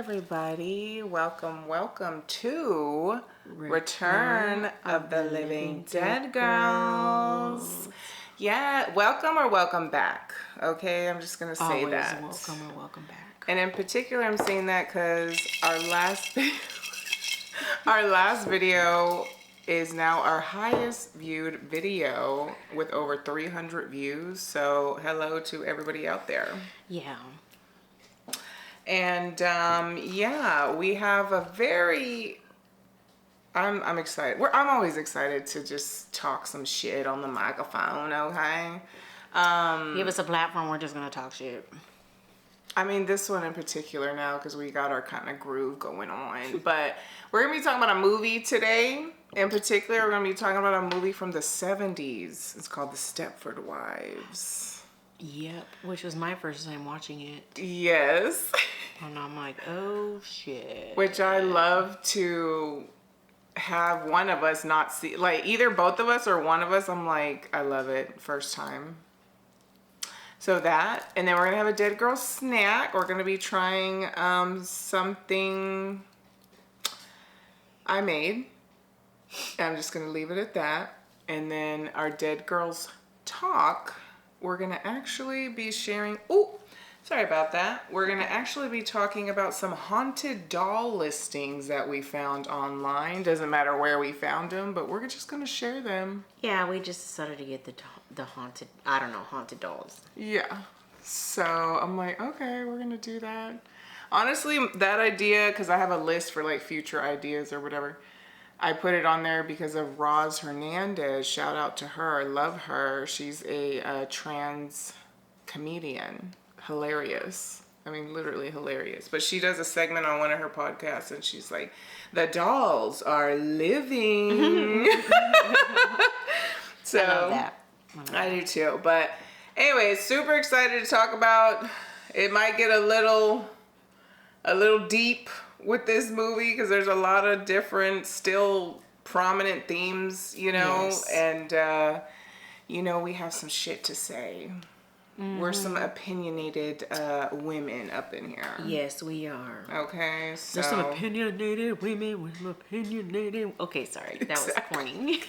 everybody. Welcome to Return of the Living Dead Girlz. Yeah, welcome or welcome back. Okay, I'm just gonna say Always that. welcome or welcome back. And in particular, I'm saying that because our last video is now our highest viewed video with over 300 views. So hello to everybody out there. Yeah. And yeah, we have a very I'm excited. I'm always excited to just talk some shit on the microphone, okay? Give us a platform, we're just gonna talk shit. I mean, this one in particular now because we got our kind of groove going on. But we're gonna be talking about a movie today. In particular, we're gonna be talking about a movie from the 70s. It's called The Stepford Wives. Yep, which was my first time watching it. Yes. And I'm like, oh shit. Which I love to have one of us not see, like either both of us or one of us. I'm like, I love it first time. So that, and then we're gonna have a Dead Girlz snack. We're gonna be trying something I made. I'm just gonna leave it at that. And then our Dead Girlz Talk, we're gonna actually be sharing, oh, sorry about that. We're gonna actually be talking about some haunted doll listings that we found online. Doesn't matter where we found them, but we're just gonna share them. Yeah, we just decided to get the haunted, I don't know, haunted dolls. Yeah. So I'm like, okay, we're gonna do that. Honestly, that idea, because I have a list for like future ideas or whatever, I put it on there because of Roz Hernandez. Shout out to her. I love her. She's a trans comedian. Hilarious. I mean, literally hilarious. But she does a segment on one of her podcasts and she's like, the dolls are living. So I love that. I do too. But anyways, super excited to talk about. It might get a little deep with this movie because there's a lot of different, still prominent themes, you know, Yes. and you know, we have some shit to say. Mm-hmm. We're some opinionated women up in here. Yes, we are. Okay, so There's some opinionated women with some opinionated. Okay, sorry, that was corny.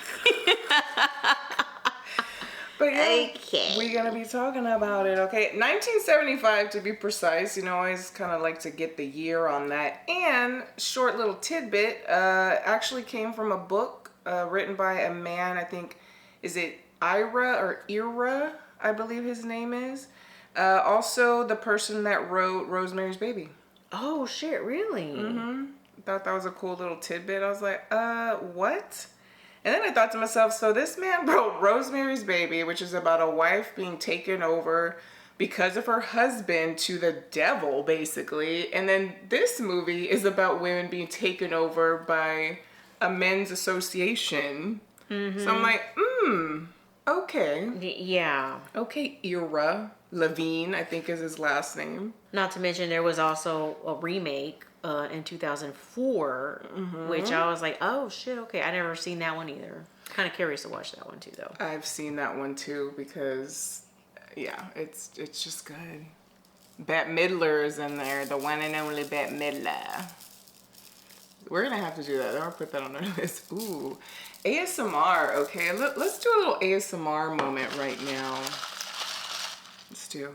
But yeah, Okay. we're gonna be talking about it, okay? 1975 to be precise. You know, I always kind of like to get the year on that. And short little tidbit, actually came from a book written by a man, I think, is it Ira, I believe his name is. Also the person that wrote Rosemary's Baby. Oh shit, really? Mm-hmm. Thought that was a cool little tidbit. I was like, what? And then I thought to myself, so this man wrote Rosemary's Baby, which is about a wife being taken over because of her husband to the devil, basically. And then this movie is about women being taken over by a men's association. Mm-hmm. So I'm like, okay. Yeah. Okay, Ira Levine, I think is his last name. Not to mention there was also a remake in 2004, which I was like, oh shit, okay. I never seen that one either. Kind of curious to watch that one too, though. I've seen that one too because, yeah, it's just good. Bette Midler is in there, the one and only Bette Midler. We're gonna have to do that. I'll put that on our list. Ooh, ASMR. Okay, let's do a little ASMR moment right now. Let's do.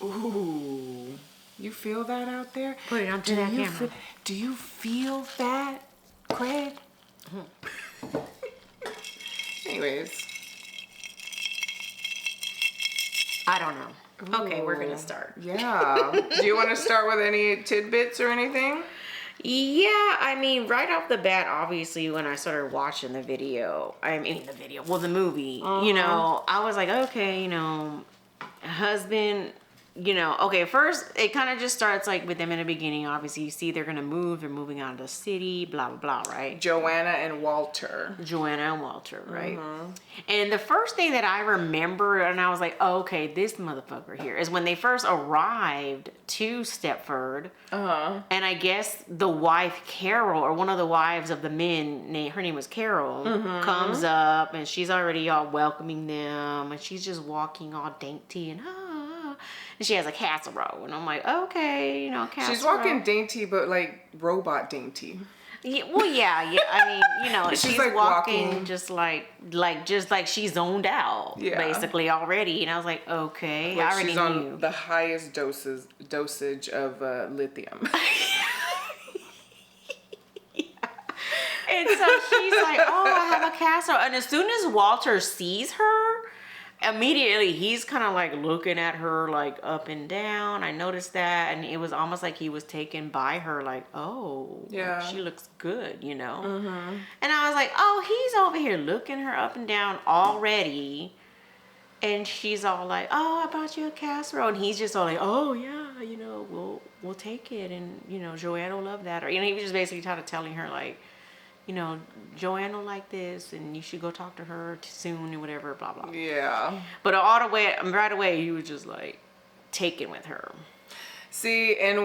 Ooh, you feel that out there? Put it onto that camera. Do you feel that, Craig? Anyways. I don't know. Okay, we're gonna start. Yeah. Do you want to start with any tidbits or anything? Yeah, I mean, right off the bat, obviously, when I started watching the movie, you know, I was like, okay, you know, husband, you know, okay, first, it kind of just starts, like, with them in the beginning. Obviously, you see they're going to move. They're moving out of the city, blah, blah, blah, right? Joanna and Walter, right? And the first thing that I remember, and I was like, oh, okay, this motherfucker here, is when they first arrived to Stepford. And I guess the wife, Carol, or one of the wives of the men, her name was Carol, comes up, and she's already all welcoming them, and she's just walking all dainty and And she has a casserole. And I'm like, okay, casserole. She's walking dainty, but like robot dainty. Yeah, well, yeah. I mean, she's like walking just like she's zoned out, basically already. And I was like, okay, like I already she's knew. on the highest dosage of lithium. And so she's like, oh, I have a casserole. And as soon as Walter sees her, immediately he's kind of like looking at her like up and down. I noticed that, and it was almost like he was taken by her, like, oh, yeah, she looks good, Mm-hmm. And I was like, oh, he's over here looking her up and down already. And she's all like, oh, I bought you a casserole. And he's just all like, oh, yeah, we'll take it. And, Joanne will love that. Or, he was just basically kind of telling her, like, Joanne will like this, and you should go talk to her soon, and whatever, blah, blah. Yeah. But right away, he was just, like, taken with her. See, and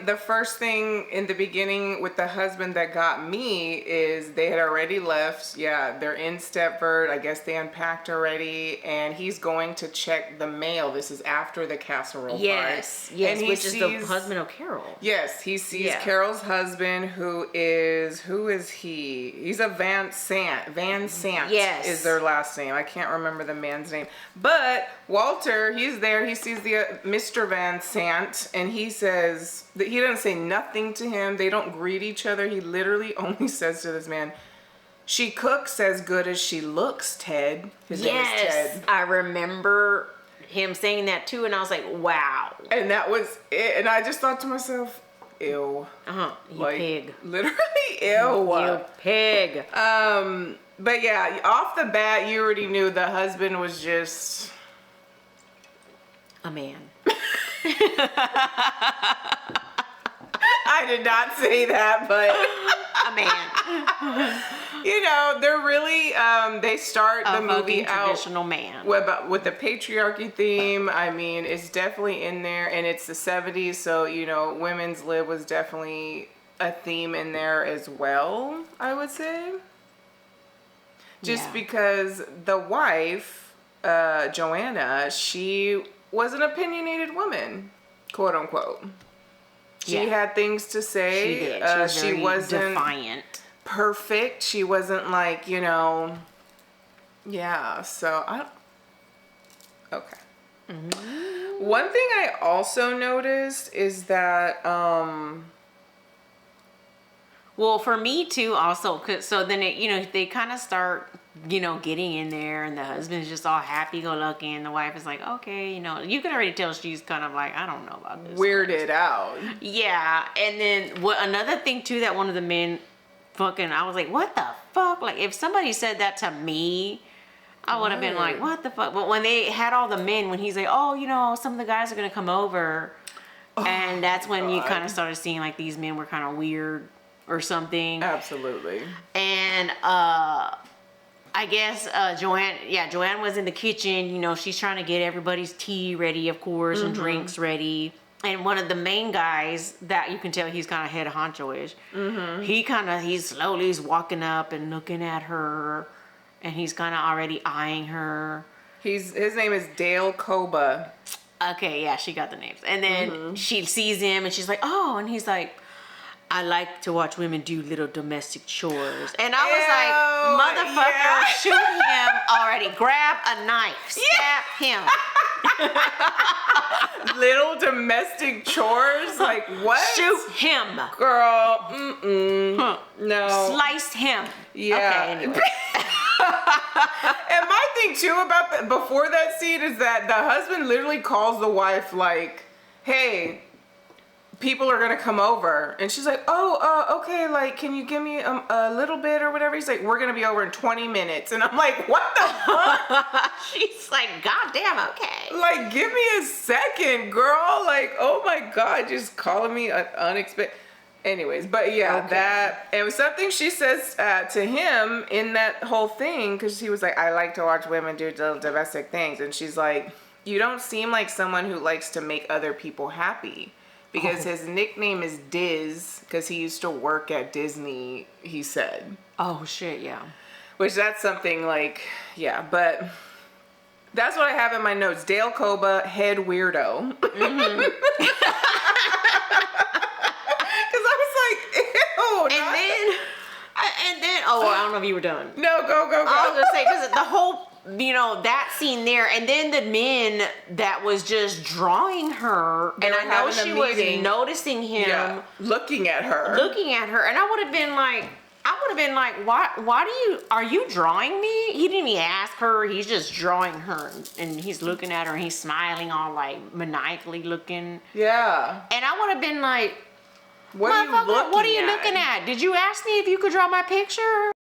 the first thing in the beginning with the husband that got me is they had already left. Yeah, they're in Stepford. I guess they unpacked already, and he's going to check the mail. This is after the casserole part. Yes, and which is the husband of Carol. Yes, he sees Carol's husband, who is he? He's a Van Sant. Yes, is their last name. I can't remember the man's name, but Walter, he's there. He sees the Mr. Van Sant, and he says that he doesn't say nothing to him. They don't greet each other. He literally only says to this man, she cooks as good as she looks, Ted. His name is Ted. I remember him saying that too, and I was like, wow. And that was it. And I just thought to myself, ew. You pig. Literally, ew. You pig. But yeah, off the bat, you already knew the husband was just a man. I did not say that, but a man. They're really they start the movie out traditional man with the patriarchy theme. I mean, it's definitely in there, and it's the 70s, so women's lib was definitely a theme in there as well, I would say. Just because the wife, Joanna, she was an opinionated woman, quote unquote. She had things to say. She did. She wasn't defiant. Perfect. She wasn't like, so okay. Mm-hmm. One thing I also noticed is that, well, for me too, also, so then they kind of start, getting in there, and the husband's just all happy-go-lucky, and the wife is like, okay, you can already tell she's kind of like, I don't know about this. Weirded out. Yeah, and then another thing too that one of the men I was like, what the fuck? Like, if somebody said that to me, I would have been like, what the fuck? But when they had all the men, when he's like, oh, some of the guys are gonna come over, and that's when you kind of started seeing like these men were kind of weird or something. Absolutely. And I guess Joanne was in the kitchen. She's trying to get everybody's tea ready, of course, and drinks ready. And one of the main guys that you can tell he's kind of head honcho-ish. Mm-hmm. He's walking up and looking at her, and he's kind of already eyeing her. His name is Dale Koba. Okay, yeah, she got the names. And then she sees him, and she's like, oh, and he's like, I like to watch women do little domestic chores. And I was like, motherfucker, shoot him already. Grab a knife. Stab him. Little domestic chores? Like what? Shoot him. Girl, no. Slice him. Yeah. Okay, anyway. And my thing too about before that scene is that the husband literally calls the wife like, hey, people are gonna come over, and she's like, okay, like, can you give me a little bit or whatever? He's like, we're gonna be over in 20 minutes, and I'm like, what the fuck? She's like, goddamn, okay. Like, give me a second, girl. Like, oh my god, just calling me unexpected. Anyways, but yeah, that it was something she says to him in that whole thing, because he was like, I like to watch women do little domestic things, and she's like, you don't seem like someone who likes to make other people happy. Because his nickname is Diz, because he used to work at Disney, he said. Oh, shit, yeah. Which that's something like, yeah, but That's what I have in my notes. Dale Coba, head weirdo. Because I was like, ew. And then, oh, I don't know if you were done. No, go. I was gonna say, because the whole, that scene there, and then the men that was just drawing her, and I know she was noticing him, looking at her, and I would have been like, why are you drawing me? He didn't even ask her. He's just drawing her, and he's looking at her, and he's smiling, all like maniacally looking. Yeah. And I would have been like, what are you looking at? Did you ask me if you could draw my picture?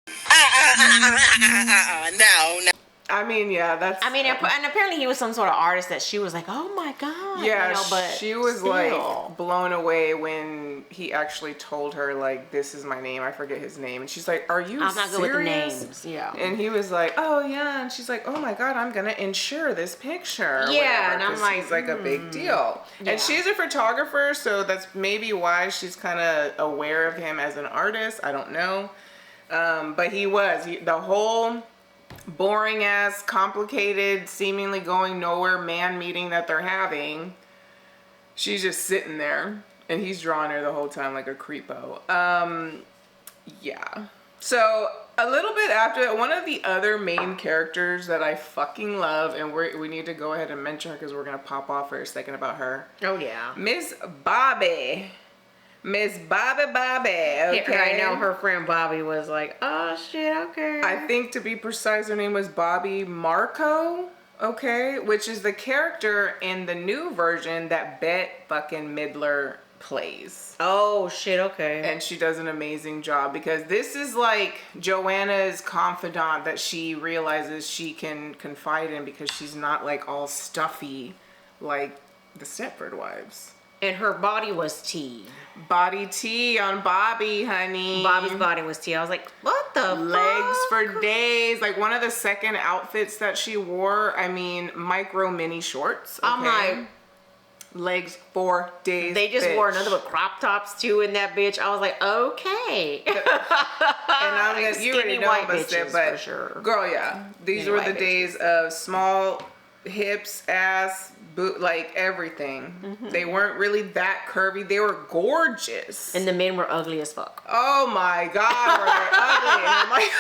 No. I mean, yeah, that's... I mean, and apparently he was some sort of artist that she was like, oh my God. Yeah, but she was like blown away when he actually told her, like, this is my name. I forget his name. And she's like, are you I'm not serious? good with the names. Yeah. And he was like, oh yeah. And she's like, oh my God, I'm going to insure this picture. Yeah, and I'm like, he's like a big deal. Yeah. And she's a photographer, so that's maybe why she's kind of aware of him as an artist. I don't know. But the whole boring ass, complicated, seemingly going nowhere man meeting that they're having, she's just sitting there and he's drawing her the whole time like a creepo. Yeah. So a little bit after that, one of the other main characters that I fucking love, and we need to go ahead and mention her because we're gonna pop off for a second about her. Oh yeah. Miss Bobby. Okay. I know her friend Bobby was like, oh shit, okay. I think to be precise, her name was Bobby Marco, okay? Which is the character in the new version that Bette fucking Midler plays. Oh shit, okay. And she does an amazing job because this is like Joanna's confidant that she realizes she can confide in because she's not like all stuffy like the Stepford Wives. And her body was tea. Body tea on Bobby, honey. Bobby's body was tea. I was like, what the legs fuck? for days. Like one of the second outfits that she wore, I mean, micro mini shorts. Okay? I'm like, legs for days. They just wore another with crop tops too in that bitch. I was like, okay. And I'm gonna, you already know bitches, but for sure. Girl, yeah. These were the days of small hips, ass, boot, like everything. Mm-hmm. They weren't really that curvy. They were gorgeous. And the men were ugly as fuck. Oh my God, were they ugly? And I'm like,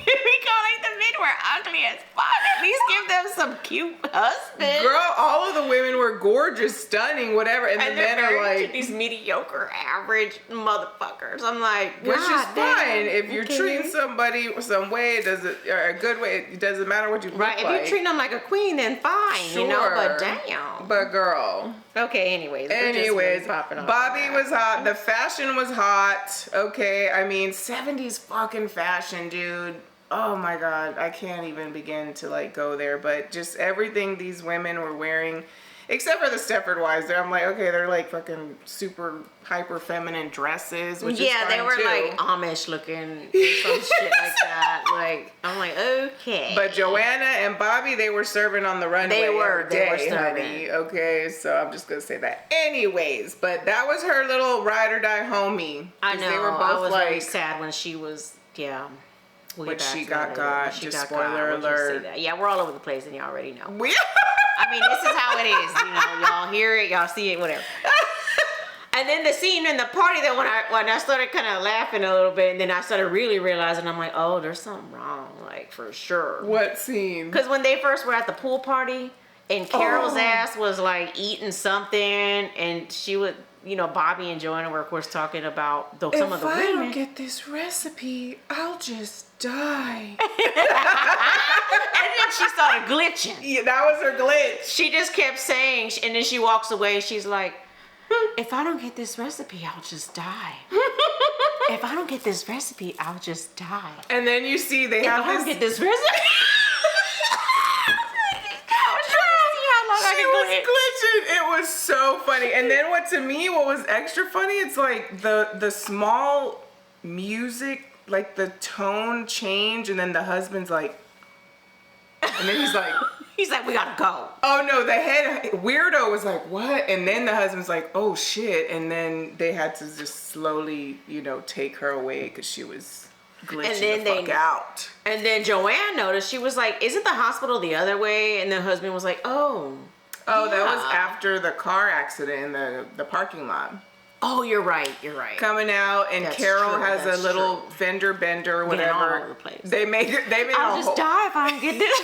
we call like the men were ugly as fuck. At least give them some cute husbands. Girl, all of the women were gorgeous, stunning, whatever. And the men are like these mediocre, average motherfuckers. I'm like, which is fine if you're okay. treating somebody some way, or a good way. It doesn't matter what you look right. If like. you're treating them like a queen, then fine, sure. you know. But damn. But girl. Okay. Anyways, Bobby was hot. The fashion was hot. Okay. I mean, 70s fucking fashion, dude. Oh my God, I can't even begin to like go there, but just everything these women were wearing, except for the Stepford Wives, I'm like, okay, they're like fucking super hyper feminine dresses, which is fine they were too. like Amish looking, some shit like that. Like, I'm like, okay. But Joanna and Bobby, they were serving on the runway. They were serving. Honey. Okay, so I'm just gonna say that. Anyways, but that was her little ride or die homie. I know. They were both I was like, really sad when she was, But she got just spoiler alert. Yeah, we're all over the place and you already know. I mean, this is how it is. You know, y'all hear it, y'all see it, whatever. And then the scene in the party that when I started kind of laughing a little bit, and then I started really realizing, I'm like, oh, there's something wrong, like for sure. What scene? Because when they first were at the pool party, and Carol's ass was like eating something, and she would. Bobby and Joanna were, of course, talking about some of the women. If I don't get this recipe, I'll just die. And then she started glitching. Yeah, that was her glitch. She just kept saying, and then she walks away. She's like, if I don't get this recipe, I'll just die. If I don't get this recipe, I'll just die. And then you see they have this. If I don't get this recipe. She was glitching. It was so funny. And then what was extra funny, it's like the small music, like the tone change, and then the husband's like, and then he's like, we gotta go. Oh no, the head weirdo was like, what? And then the husband's like, oh shit. And then they had to just slowly, take her away because she was glitching the fuck out. And then Joanne noticed, she was like, isn't the hospital the other way? And the husband was like, oh, that was after the car accident in the parking lot. Oh, you're right. Coming out, and That's Carol true, has a little fender bender or whatever. All over the place. They made I'll just die if I don't get this.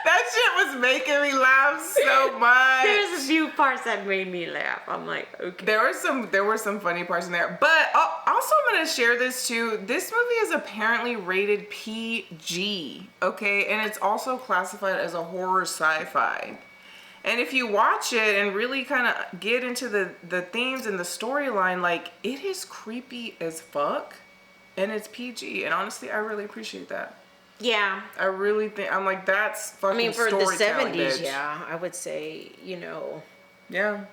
That shit was making me laugh so much. There's a few parts that made me laugh. I'm like, okay. There were some funny parts in there. But also I'm going to share this too. This movie is apparently rated PG, okay? And it's also classified as a horror sci-fi. And if you watch it and really kind of get into the themes and the storyline, like, it is creepy as fuck. And it's PG. And honestly, I really appreciate that. Yeah. I really think, I'm like, that's fucking storytelling, for the 70s, bitch. yeah, I would say, Yeah.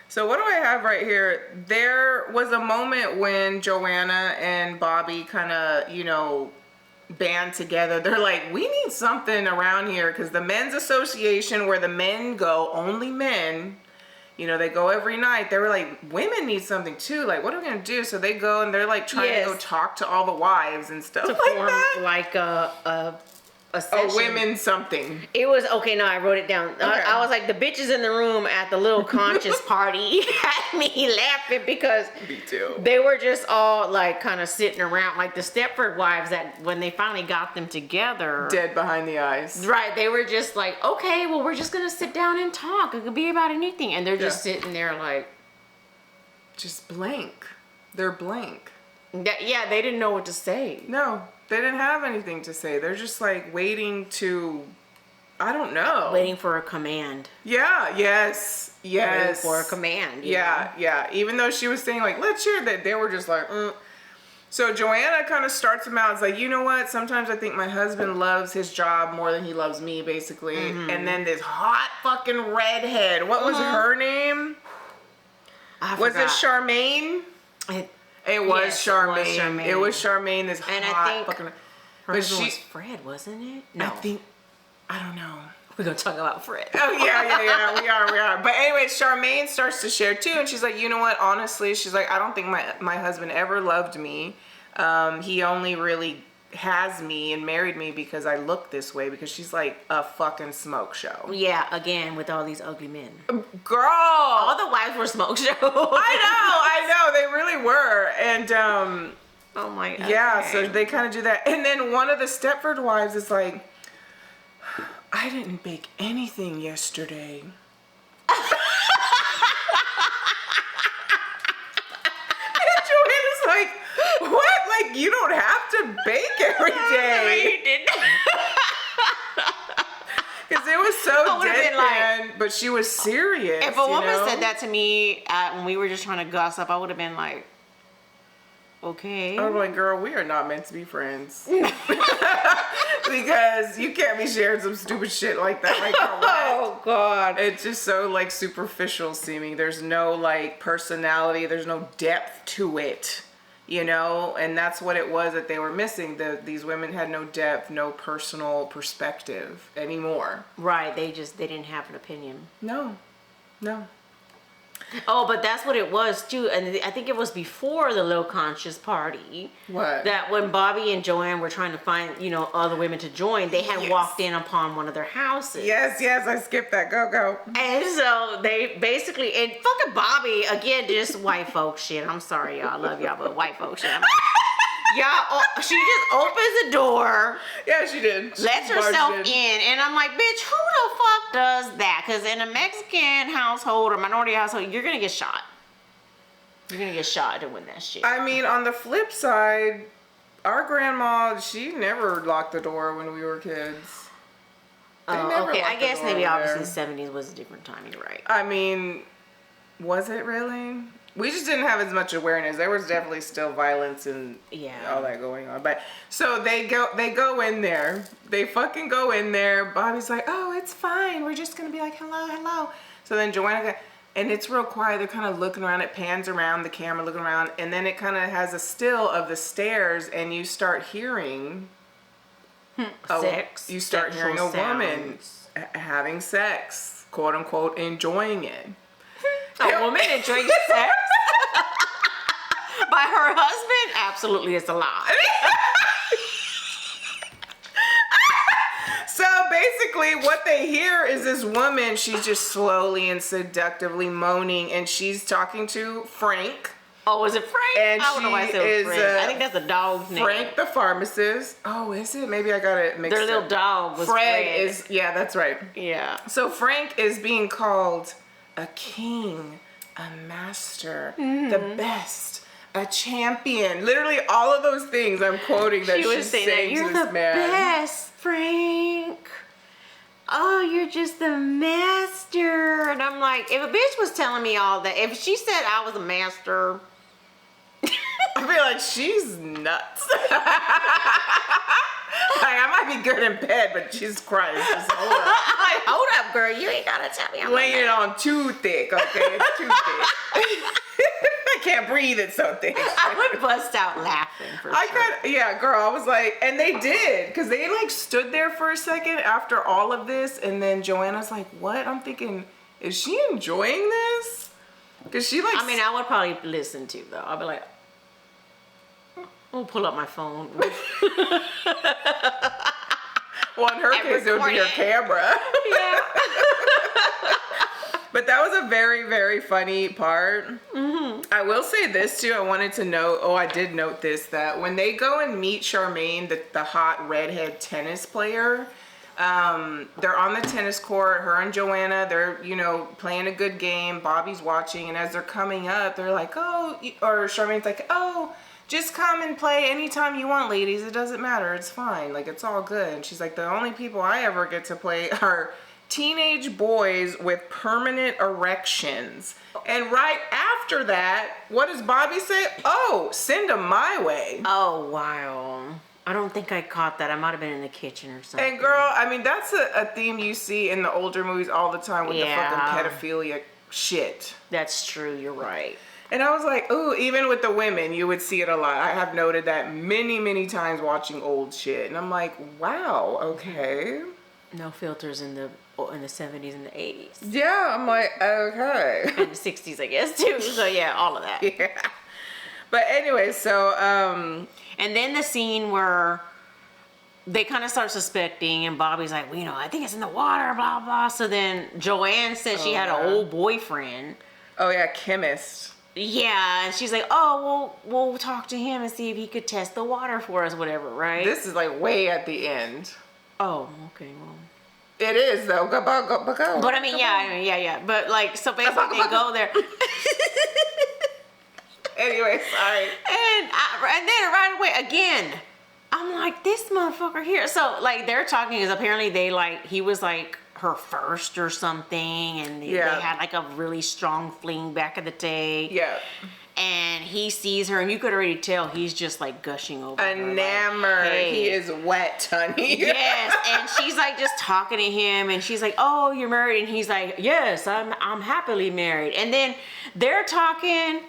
So what do I have right here? There was a moment when Joanna and Bobby kind of, band together. They're like, we need something around here, because the men's association where the men go, only men, they go every night. They were like, women need something too. Like, what are we going to do? So they go and they're like trying to go talk to all the wives and stuff to like form that. Like a session. A women something. It was, okay, no, I wrote it down. Okay. I was like, the bitches in the room at the little conscious party had me laughing because Me too. they were just all like kind of sitting around, like the Stepford Wives, that when they finally got them together. Dead behind the eyes. Right, they were just like, okay, well, we're just going to sit down and talk. It could be about anything. And they're just sitting there like. Just blank. They're blank. Yeah, they didn't know what to say. No, they didn't have anything to say. They're just like waiting to, I don't know. Waiting for a command. Yeah, yes. Waiting for a command. Yeah. Even though she was saying like, let's share that, they were just like, So Joanna kind of starts him out. It's like, you know what? Sometimes I think my husband loves his job more than he loves me, basically. Mm-hmm. And then this hot fucking redhead. What was her name? Was it Charmaine? It was Charmaine. It was Charmaine. This and hot I think fucking. Her husband was Fred, wasn't it? No. I don't know. We're gonna talk about Fred. Oh yeah. We are. But anyway, Charmaine starts to share too, and she's like, you know what? Honestly, she's like, I don't think my husband ever loved me. He only really has me and married me because I look this way, because she's like a fucking smoke show. Yeah, again with all these ugly men. Girl, all the wives were smoke shows. I know, they really were. And oh my god. Yeah, so they kind of do that. And then one of the Stepford wives is like, I didn't bake anything yesterday. And Joanna's like, what? Like, you don't have to bake every day. Because it was so deadpan, but she was serious. If a woman said that to me when we were just trying to gossip, I would have been like, okay. I was like, girl, we are not meant to be friends. Because you can't be sharing some stupid shit like that. Like, oh God. It's just so like superficial seeming. There's no like personality. There's no depth to it. And that's what it was that they were missing. These women had no depth, no personal perspective anymore. Right. They didn't have an opinion. No. Oh, but that's what it was too. And I think it was before the little conscious party. What? That when Bobby and Joanne were trying to find, other women to join, they had walked in upon one of their houses. Yes, I skipped that. Go. And so they basically, and fucking Bobby, again, just white folk shit. I'm sorry, y'all. I love y'all, but white folk shit. Y'all, she just opens the door. Yeah, she did. Lets herself in. And I'm like, bitch, who the fuck does that? Because in a Mexican household or minority household, you're going to get shot. You're going to get shot doing that shit. I mean, on the flip side, our grandma, she never locked the door when we were kids. Okay, I guess maybe obviously the 70s was a different time. You're right. I mean, was it really? We just didn't have as much awareness. There was definitely still violence and all that going on. But so they go in there. They fucking go in there. Bobby's like, oh, it's fine. We're just gonna be like, hello. So then Joanna, and it's real quiet. They're kind of looking around. It pans around the camera, looking around, and then it kind of has a still of the stairs, and you start hearing sex. You start hearing a woman having sex, quote unquote, enjoying it. A woman enjoying sex? by her husband? Absolutely, it's a lie. So basically what they hear is this woman, she's just slowly and seductively moaning, and she's talking to Frank. Oh, is it Frank? And I don't know why I said is, Frank. I think that's a dog's name. Frank the pharmacist. Oh, is it? Maybe I got it mixed up. Their little dog was Fred. Fred. Is, yeah, that's right. Yeah. So Frank is being called a king, a master, the best, a champion. Literally all of those things I'm quoting that she's saying to this man. You're the best, Frank. Oh, you're just the master. And I'm like, if a bitch was telling me all that, if she said I was a master, I feel like she's nuts. Like, I might be good in bed, but Jesus Christ, just hold up. like, hold up, girl. You ain't gotta tell me I'm Laying it on too thick, okay? It's too thick. I can't breathe, it's so thick. I would bust out laughing for sure. Yeah, girl, I was like, and they did, because they like stood there for a second after all of this, and then Joanna's like, what? I'm thinking, is she enjoying this? Because she like... I mean, I would probably listen to, though. I'd be like, I'll pull up my phone. Well, in her case, it would be her camera. Yeah. But that was a very, very funny part. I will say this too. I wanted to note, I did note this, that when they go and meet Charmaine, the hot redhead tennis player, they're on the tennis court, her and Joanna, they're, playing a good game. Bobby's watching, and as they're coming up, they're like, or Charmaine's like, just come and play anytime you want, ladies. It doesn't matter. It's fine. Like, it's all good. And she's like, the only people I ever get to play are teenage boys with permanent erections. And right after that, what does Bobby say? Oh, send them my way. Oh, wow. I don't think I caught that. I might have been in the kitchen or something. And girl, I mean, that's a theme you see in the older movies all the time with the fucking pedophilia shit. That's true. You're right. And I was like, ooh, even with the women, you would see it a lot. I have noted that many, many times watching old shit. And I'm like, wow, okay. No filters in the 70s and the 80s. Yeah, I'm like, okay. And the 60s, I guess, too. So, yeah, all of that. Yeah. But anyway, so... And then the scene where they kind of start suspecting, and Bobby's like, well, I think it's in the water, blah, blah. So then Joanne said she had an old boyfriend. Oh, yeah, chemist. Yeah, and she's like, oh, well, we'll talk to him and see if he could test the water for us, whatever, right? This is like way at the end. Oh, okay, well. It is, though. Go. But I mean, yeah. But like, so basically they go there. Anyway, sorry. And then right away, again, I'm like, this motherfucker here. So like, they're talking, because apparently he was like her first or something, and they had like a really strong fling back in the day. Yeah. And he sees her, and you could already tell he's just like gushing over enamored. Her, like, hey. He is wet, honey. Yes. And she's like just talking to him, and she's like, oh, you're married? And he's like, yes, I'm happily married. And then they're talking,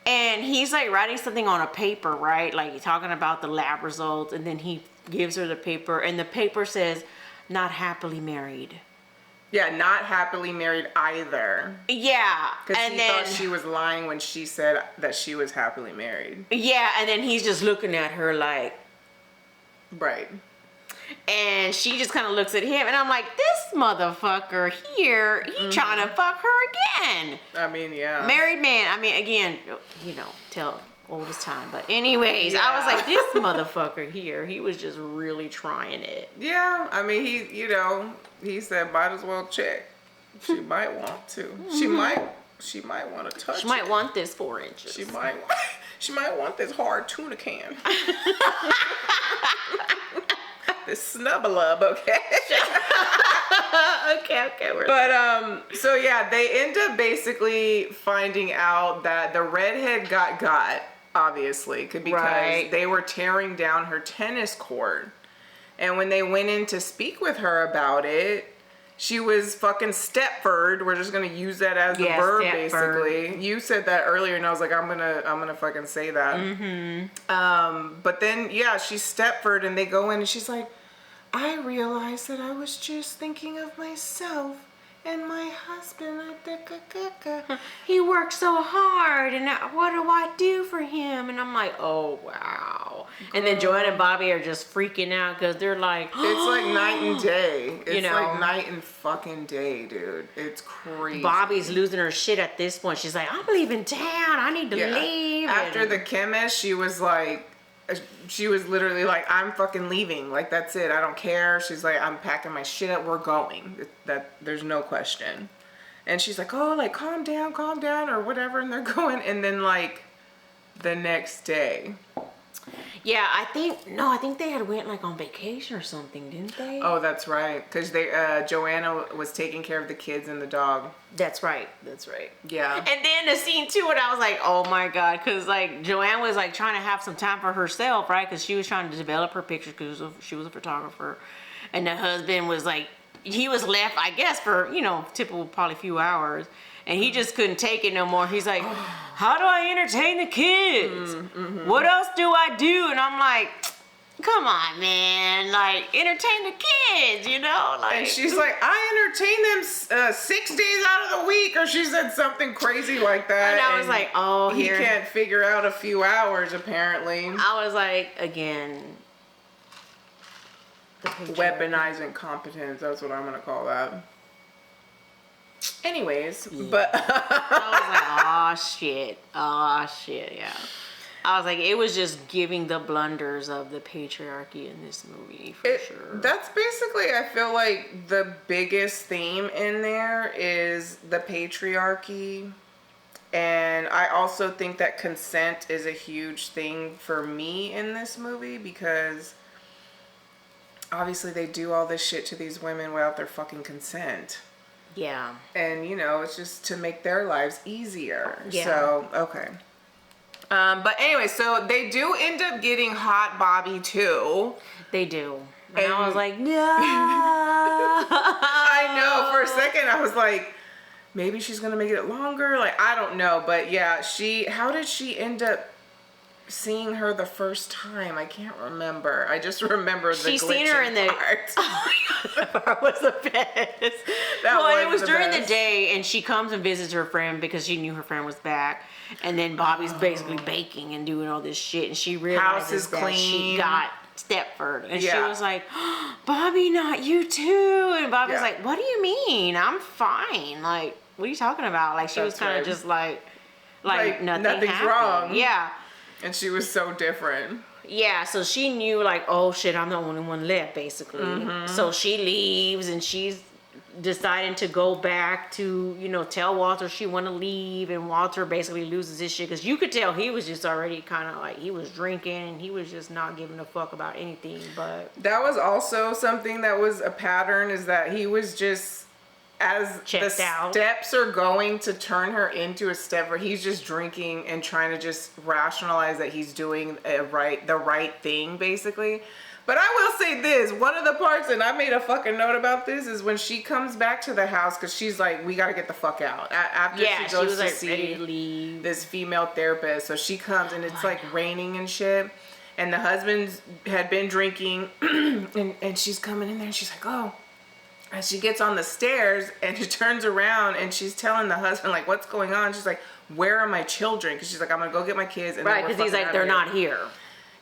and he's like writing something on a paper, right? Like talking about the lab results, and then he gives her the paper, and the paper says, not happily married. Yeah, not happily married either. Yeah. Because he thought she was lying when she said that she was happily married. Yeah, and then he's just looking at her like... Right. And she just kind of looks at him, and I'm like, this motherfucker here, he trying to fuck her again. I mean, yeah. Married man. I mean, again, tell oldest time. But anyways, I was like, this motherfucker here, he was just really trying it. Yeah, I mean, he said, might as well check. She might want to. She might want to touch. She might want this 4 inches. She might want this hard tuna can. This snubbalub, okay? okay. But so yeah, they end up basically finding out that the redhead got obviously, because they were tearing down her tennis court. And when they went in to speak with her about it, she was fucking Stepford. We're just gonna use that as the verb, Stepford. Basically. You said that earlier, and I was like, I'm gonna fucking say that. But then, she's Stepford, and they go in, and she's like, I realized that I was just thinking of myself, And my husband, he worked so hard, and what do I do for him? And I'm like, oh wow. And then Joanna and Bobby are just freaking out because they're like, it's like night and day. It's like night and fucking day, dude. It's crazy. Bobby's losing her shit at this point. She's like, I'm leaving town. I need to leave. After the chemist, she was literally like, I'm fucking leaving. Like, that's it. I don't care. She's like, I'm packing my shit up. We're going. There's no question. And she's like, oh, like, calm down, or whatever. And they're going. And then, like, the next day. Yeah, I think they had went like on vacation or something, didn't they? Oh, that's right. Because Joanna was taking care of the kids and the dog. That's right. Yeah. And then the scene too, and I was like, oh my God, because like Joanne was like trying to have some time for herself, right? Because she was trying to develop her pictures because she was a photographer. And the husband was like, he was left, I guess, for, typical probably few hours. And he just couldn't take it no more. He's like, how do I entertain the kids? Mm-hmm. What else do I do? And I'm like, come on, man. Like, entertain the kids, Like, and she's like, I entertain them 6 days out of the week. Or she said something crazy like that. And I was like, oh, he can't figure out a few hours, apparently. I was like, again. Weaponized incompetence. That's what I'm going to call that. Anyways, but I was like, oh shit, yeah. I was like, it was just giving the blunders of the patriarchy in this movie, for sure. That's basically, I feel like, the biggest theme in there is the patriarchy. And I also think that consent is a huge thing for me in this movie, because obviously they do all this shit to these women without their fucking consent. Yeah. And, it's just to make their lives easier. Yeah. So, okay. But anyway, so they do end up getting hot Bobby too. They do. And I was like, no. I know. For a second, I was like, maybe she's going to make it longer. Like, I don't know. But yeah, how did she end up seeing her the first time? I can't remember. I just remember the She's seen her in the part. Oh my God, that part was the best. It was during the day, and she comes and visits her friend because she knew her friend was back. And then Bobby's basically baking and doing all this shit, and she realizes that she got Stepford, and she was like, Bobby, not you too. And Bobby's like, what do you mean? I'm fine. Like, what are you talking about? Like, she was kind of just like nothing's wrong. Yeah. And she was so different. Yeah, so she knew, like, oh shit, I'm the only one left, basically. Mm-hmm. So she leaves, and she's deciding to go back to, tell Walter she want to leave, and Walter basically loses his shit, because you could tell he was just already kind of like, he was drinking, and he was just not giving a fuck about anything. But that was also something that was a pattern, is that he was just, as checked out. Steps are going to turn her into a stepper, he's just drinking and trying to just rationalize that he's doing the right thing, basically. But I will say this, one of the parts, and I made a fucking note about this, is when she comes back to the house, because she's like, we gotta get the fuck out. After she goes to see this female therapist, so she comes, and it's like raining and shit, and the husband had been drinking, and she's coming in there, and she's like, oh. And she gets on the stairs, and she turns around, and she's telling the husband, like, what's going on? She's like, where are my children? Because she's like, I'm going to go get my kids. And right, because he's like, they're not here.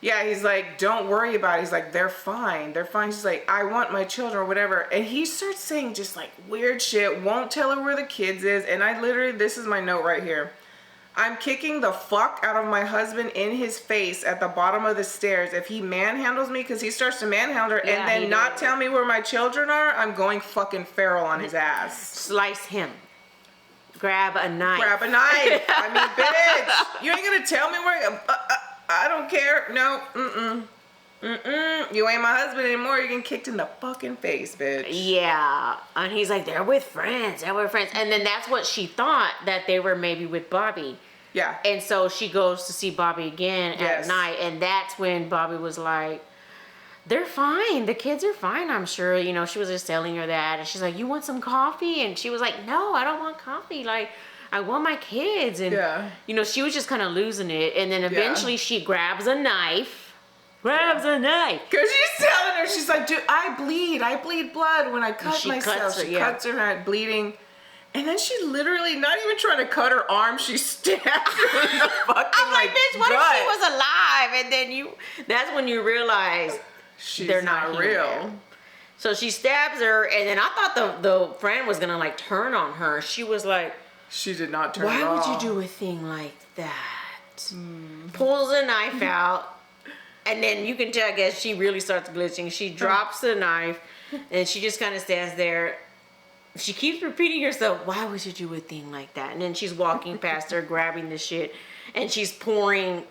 Yeah, he's like, don't worry about it. He's like, they're fine. They're fine. She's like, I want my children or whatever. And he starts saying just, like, weird shit. Won't tell her where the kids is. And I literally, this is my note right here. I'm kicking the fuck out of my husband in his face at the bottom of the stairs. If he manhandles me, because he starts to manhandle her, and then not tell me where my children are, I'm going fucking feral on his ass. Slice him. Grab a knife. I mean, bitch, you ain't gonna tell me where, I don't care. No, you ain't my husband anymore. You're getting kicked in the fucking face, bitch. Yeah. And he's like, they're with friends. And then that's what she thought, that they were maybe with Bobby. Yeah. And so she goes to see Bobby again at night. And that's when Bobby was like, they're fine. The kids are fine, I'm sure. She was just telling her that. And she's like, you want some coffee? And she was like, no, I don't want coffee. Like, I want my kids. And, she was just kind of losing it. And then eventually she grabs a knife. grabs a knife. Because she's telling her, she's like, dude, I bleed blood when I cut myself. She cuts her head, bleeding. And then she literally, not even trying to cut her arm, she stabbed her in the fucking, I'm like, bitch, what if she was alive? And then that's when you realize they're not real. So she stabs her, and then I thought the friend was gonna like turn on her. She was like, she did not turn. Why would you do a thing like that? Pulls a knife out, and then you can tell, I guess she really starts glitching. She drops the knife, and she just kind of stands there. She keeps repeating herself, why would you do a thing like that? And then she's walking past her, grabbing the shit, and she's pouring,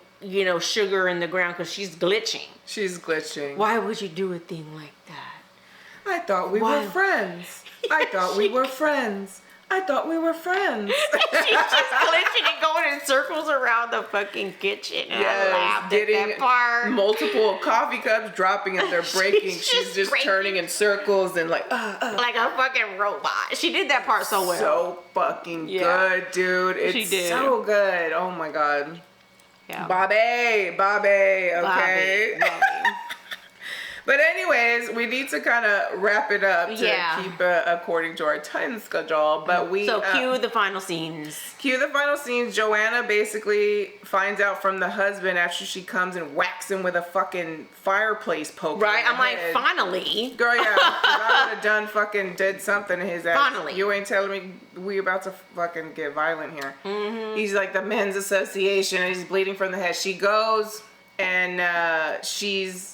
sugar in the ground because she's glitching. She's glitching. Why would you do a thing like that? I thought we were friends. I thought we were friends. I thought we were friends. She's just glitching and going in circles around the fucking kitchen. And I laughed at that part. Multiple coffee cups dropping and they're breaking. She's just turning in circles and like a fucking robot. She did that part so well. So fucking good, dude. It's so good. Oh my god. Yeah. Bobby, okay. Bobby. But anyways, we need to kind of wrap it up to keep according to our time schedule. But cue the final scenes. Cue the final scenes. Joanna basically finds out from the husband after she comes and whacks him with a fucking fireplace poker. Right, I'm like, finally. Girl, yeah. I would have did something to his ass. Finally. You ain't telling me we about to fucking get violent here. Mm-hmm. He's like the men's association and he's bleeding from the head. She goes and she's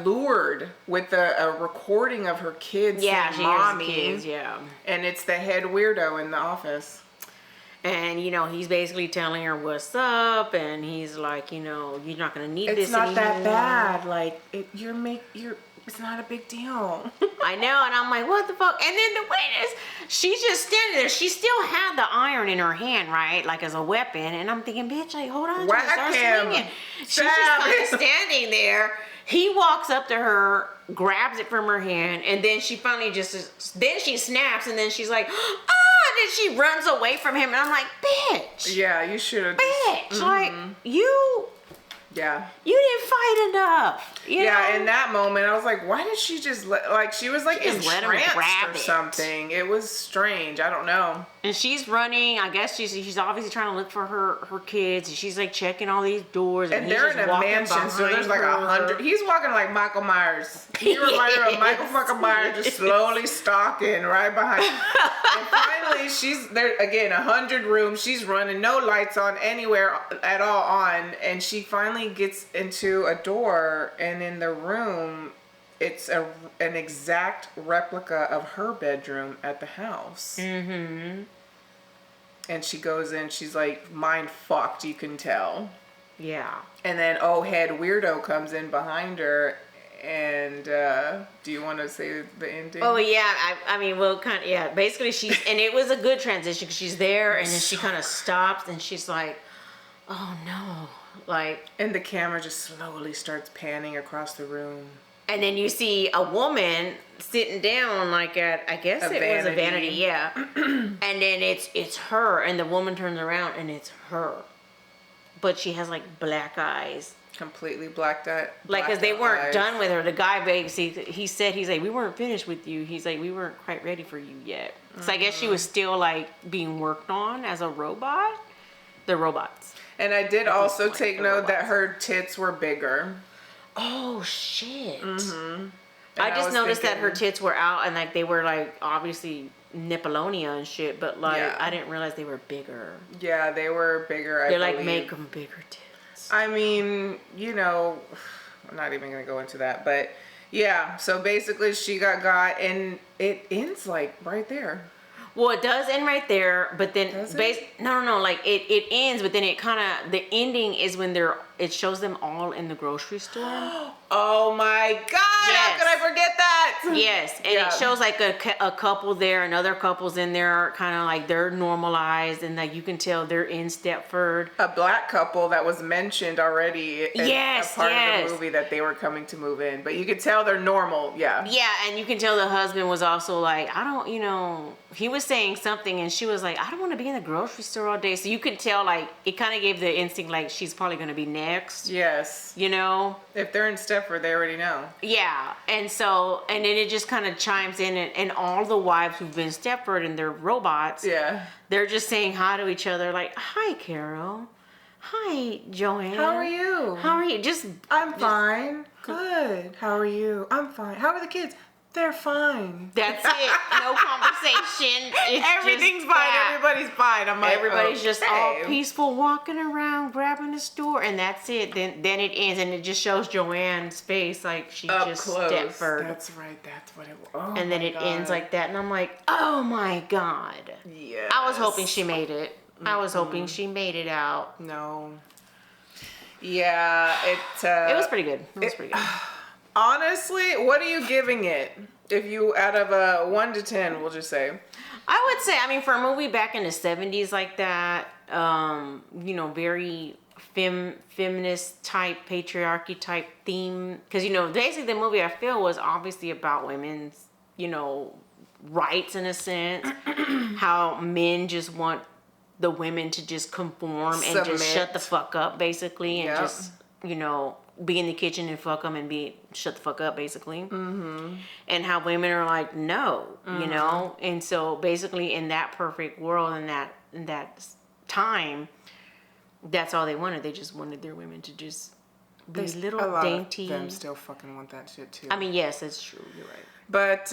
lured with a recording of her kids saying mommy. Kids, and it's the head weirdo in the office. And he's basically telling her what's up, and he's like, you're not gonna need this anymore. It's not that bad. Like it's not a big deal. I know, and I'm like, what the fuck? And then the way is, she's just standing there. She still had the iron in her hand, right, like as a weapon. And I'm thinking, bitch, like hold on, whack him. She's just kind of standing there. He walks up to her, grabs it from her hand, and then she finally then she snaps, and then she's like, and then she runs away from him, and I'm like, bitch. Yeah, you should have. Bitch, like, you didn't fight enough. You know? In that moment, I was like, why did she just she was like entranced or something. It was strange. I don't know. And she's running. I guess she's obviously trying to look for her kids. And she's like checking all these doors. And they're in a mansion, so there's like 100. He's walking like Michael Myers. He reminded me of Michael fucking Myers, just slowly stalking right behind. And finally, she's there again. 100 rooms. She's running, no lights on anywhere at all on, and she finally gets into a door, and in the room, it's an exact replica of her bedroom at the house. Mm-hmm. And she goes in, she's like mind fucked, you can tell. Yeah. And then head weirdo comes in behind her. And do you want to say the ending? Oh yeah, I mean, well, basically and it was a good transition because she's there, and then she kind of stops, and she's like, oh no, like. And the camera just slowly starts panning across the room. And then you see a woman sitting down, like at, I guess was a vanity, yeah. And then it's her, and the woman turns around, and it's her, but she has like black eyes. Completely blacked out. Like, because they weren't done with her. The guy basically, he's like, we weren't finished with you. He's like, we weren't quite ready for you yet. So I guess she was still like being worked on as a robot. The robots. And I did also take note that her tits were bigger. Oh shit. Mm-hmm. I just noticed that her tits were out, and like they were like obviously Nipolonia and shit, but like I didn't realize they were bigger. Yeah, they were bigger. They like make them bigger tits. I mean, I'm not even gonna go into that, but yeah. So basically, she got, and it ends like right there. Well, it does end right there, but then no, like it ends, but then it kind of, the ending is when it shows them all in the grocery store. Oh my God! How could I forget that? Yes, and it shows like a couple there, and other couples in there, kind of like they're normalized, and like you can tell they're in Stepford. A black couple that was mentioned already in a part of the movie that they were coming to move in, but you could tell they're normal. Yeah. Yeah, and you can tell the husband was also like, I don't, he was saying something, and she was like, I don't want to be in the grocery store all day. So you could tell, like, it kind of gave the instinct like she's probably going to be next. Yes. If they're in Stepford, they already know. Yeah, and then it just kind of chimes in, and all the wives who've been Stepford and they're robots. Yeah. They're just saying hi to each other, like, hi, Carol. Hi, Joanne. How are you? How are you? I'm fine. Good. How are you? I'm fine. How are the kids? They're fine. That's it. No conversation. Everything's fine. Everybody's fine. I'm like, everybody's just all peaceful, walking around, grabbing the store, and that's it. Then it ends, and it just shows Joanne's face, like she up just close. Stepford. That's right. That's what it was. Oh, and then it ends like that, and I'm like, oh my God. Yeah. I was hoping she made it. I was hoping she made it out. No. Yeah, it was pretty good. It was pretty good. Honestly, what are you giving it? If you, out of a 1 to 10, we'll just say. I would say, I mean, for a movie back in the 70s like that, very feminist type, patriarchy type theme. Because, basically the movie I feel was obviously about women's, rights in a sense. How men just want the women to just conform and just shut the fuck up, basically. And just, be in the kitchen and fuck them and shut the fuck up, basically. Mm-hmm. And how women are like, no, and so basically in that perfect world, in that time, that's all they wanted. They just wanted their women to just be little dainty. Of them still fucking want that shit too. I mean, yes, that's true. You're right. But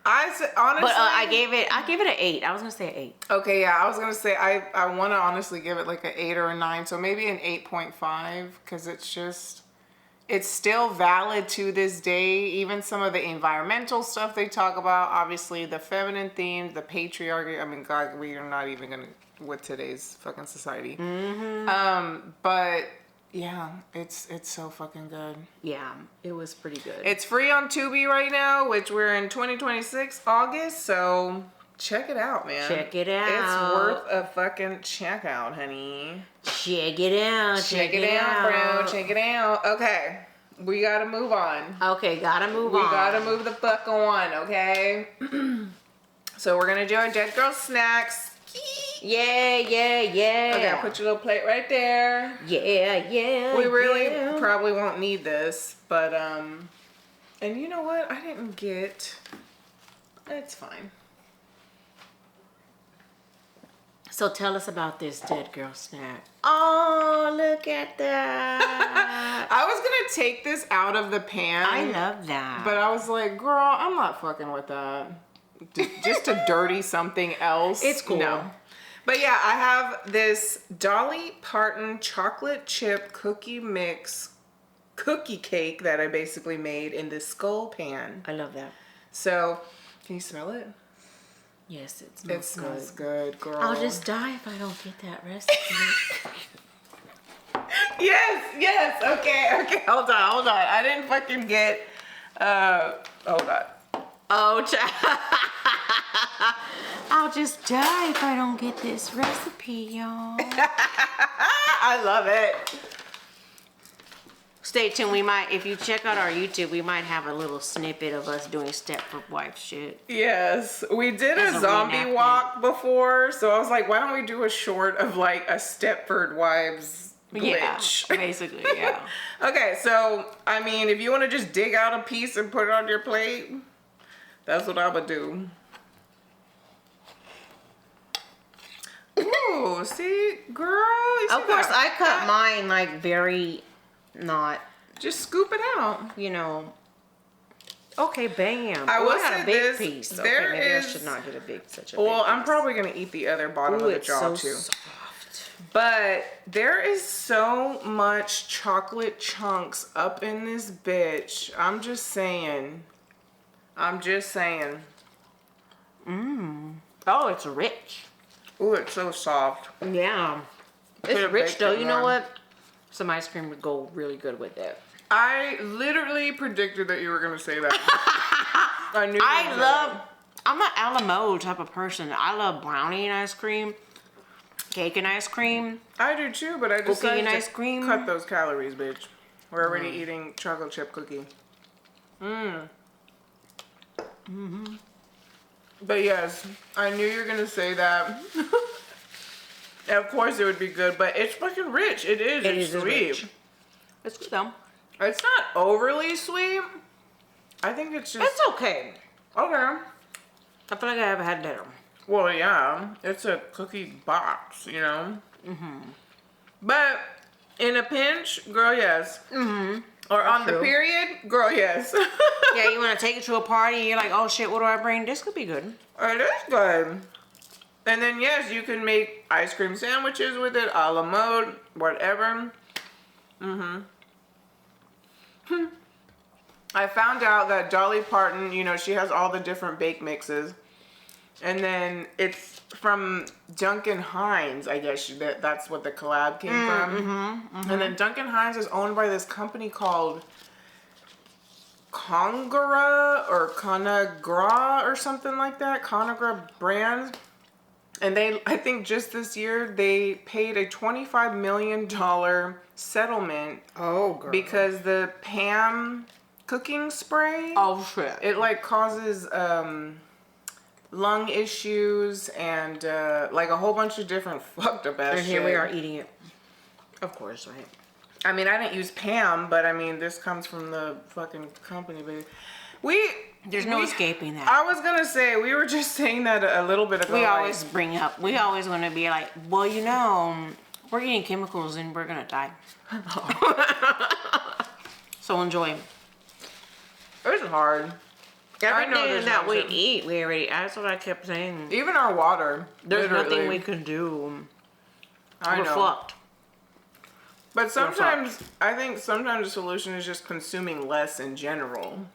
honestly, I gave it an 8. I was gonna say an 8. Okay, yeah, I was gonna say I want to honestly give it like an 8 or a 9, so maybe an 8.5, because it's still valid to this day. Even some of the environmental stuff they talk about, obviously the feminine themes, the patriarchy. I mean, God, we are not even gonna with today's fucking society. Mm-hmm. But yeah, it's so fucking good. Yeah, it was pretty good. It's free on Tubi right now, which we're in 2026 August, so check it out, man. Check it out. It's worth a fucking check out, honey. Check it out. Check it out, bro. Check it out. Okay, we gotta move on. Okay, gotta move on. We gotta move the fuck on, okay? So we're gonna do our Dead Girlz Snacks. Yeah. Okay, I'll put your little plate right there. Yeah. We really probably won't need this, but and you know what? I didn't get. It's fine. So tell us about this Dead Girl snack. Oh, look at that. I was gonna take this out of the pan. I love that. But I was like, girl, I'm not fucking with that. Just to dirty something else. It's cool. No. But yeah, I have this Dolly Parton chocolate chip cookie mix cookie cake that I basically made in this skull pan. I love that. So, can you smell it? Yes, it smells good, girl. I'll just die if I don't get that recipe. Yes. Okay. Hold on. I didn't fucking get. Hold on. Oh, I'll just die if I don't get this recipe, y'all. I love it. Stay tuned. We might, if you check out our YouTube, we might have a little snippet of us doing Stepford Wives shit. Yes, we did a zombie walk before, so I was like, why don't we do a short of like a Stepford Wives glitch? Yeah, basically, yeah. Okay, so I mean, if you want to just dig out a piece and put it on your plate, that's what I would do. Ooh, see, girl. Of course, I cut mine like very not. Just scoop it out. Okay, bam. I will got say a big this, piece. There okay, maybe is, I should not get such a big piece. I'm probably gonna eat the other bottom of the jaw too. Soft. But there is so much chocolate chunks up in this bitch. I'm just saying. Oh, it's rich. Ooh, it's so soft. Yeah. It's rich though. You know what? Some ice cream would go really good with it. I literally predicted that you were going to say that. I knew I'm an a la mode type of person. I love brownie and ice cream, cake and ice cream. I do too, but I decided and to ice cream. cut those calories, bitch. We're already eating chocolate chip cookie. But yes, I knew you were going to say that. Of course it would be good, but it's fucking rich. It is. It's sweet. Rich. It's good though. It's not overly sweet. I think it's just... It's okay. Okay. I feel like I haven't had better. Well, yeah. It's a cookie box, you know? But in a pinch, girl, yes. Or on the period, girl, yes. Yeah, you want to take it to a party, you're like, oh shit, what do I bring? This could be good. It is good. And then, yes, you can make ice cream sandwiches with it, a la mode, whatever. I found out that Dolly Parton, you know, she has all the different bake mixes. And then it's from Duncan Hines, I guess that's what the collab came from. And then Duncan Hines is owned by this company called Conagra or something like that. Conagra Brands. And I think just this year, they paid a $25 million settlement. Oh, girl. Because the Pam cooking spray. Oh, shit. It like causes lung issues and like a whole bunch of different fucked up ass shit. And here we are eating it. Of course, right? I mean, I didn't use Pam, but I mean, this comes from the fucking company, but There's no escaping that. I was gonna say, we were just saying that a little bit ago. We always bring up, we always want to be like, well, you know, we're eating chemicals and we're gonna die. So enjoy. It's hard. Everything that we eat, we already, that's what I kept saying. Even our water. There's literally. nothing we can do. We're fucked. But sometimes, I think sometimes the solution is just consuming less in general.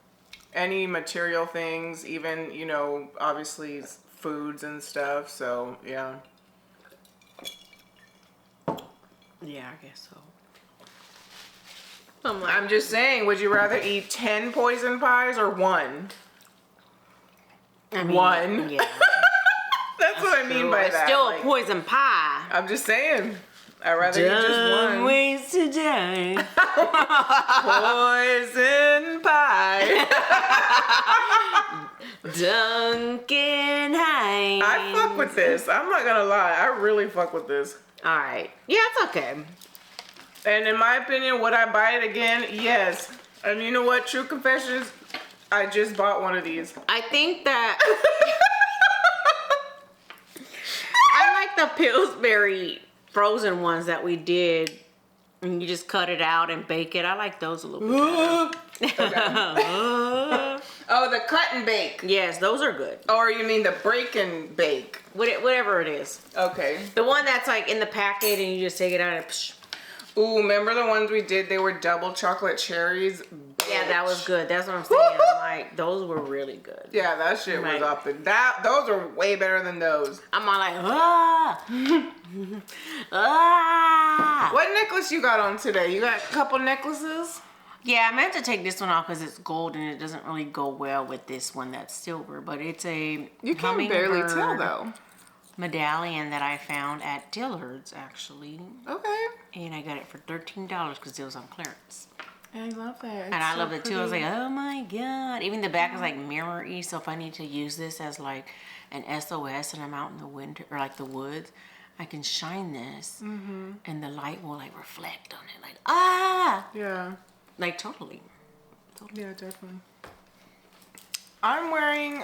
Any material things, even, you know, obviously foods and stuff. So, yeah. Yeah, I guess so. I'm just saying, would you rather eat 10 poison pies or one? I mean, one. Yeah. That's what I mean by it's that. still a poison pie. I'm just saying. I'd rather eat just one. Ways to die. Poison pie. Duncan Hines. I fuck with this. I'm not gonna lie. I really fuck with this. All right. Yeah, it's okay. And in my opinion, would I buy it again? Yes. And you know what? True confessions, I just bought one of these. I think that I like the Pillsbury frozen ones that we did. And you just cut it out and bake it. I like those a little bit better. Oh, the cut and bake. Yes, those are good. Or you mean the break and bake? Whatever it is. Okay. The one that's like in the packet and you just take it out and psh. Ooh, remember the ones we did? They were double chocolate cherries. Yeah, that was good. That's what I'm saying. Like, those were really good. Yeah, that shit was Right. off the... Those are way better than those. I'm all like, ah. What necklace you got on today? You got a couple necklaces? Yeah, I meant to take this one off because it's gold and it doesn't really go well with this one that's silver. But it's a You can barely tell, though. medallion that I found at Dillard's, actually. Okay. And I got it for $13 because it was on clearance. I love that. And I loved it too. I was like, oh my God. Even the back is like mirror-y. So if I need to use this as like an SOS and I'm out in the winter or like the woods, I can shine this and the light will like reflect on it. Like, ah! Yeah. Like totally. Yeah, definitely. I'm wearing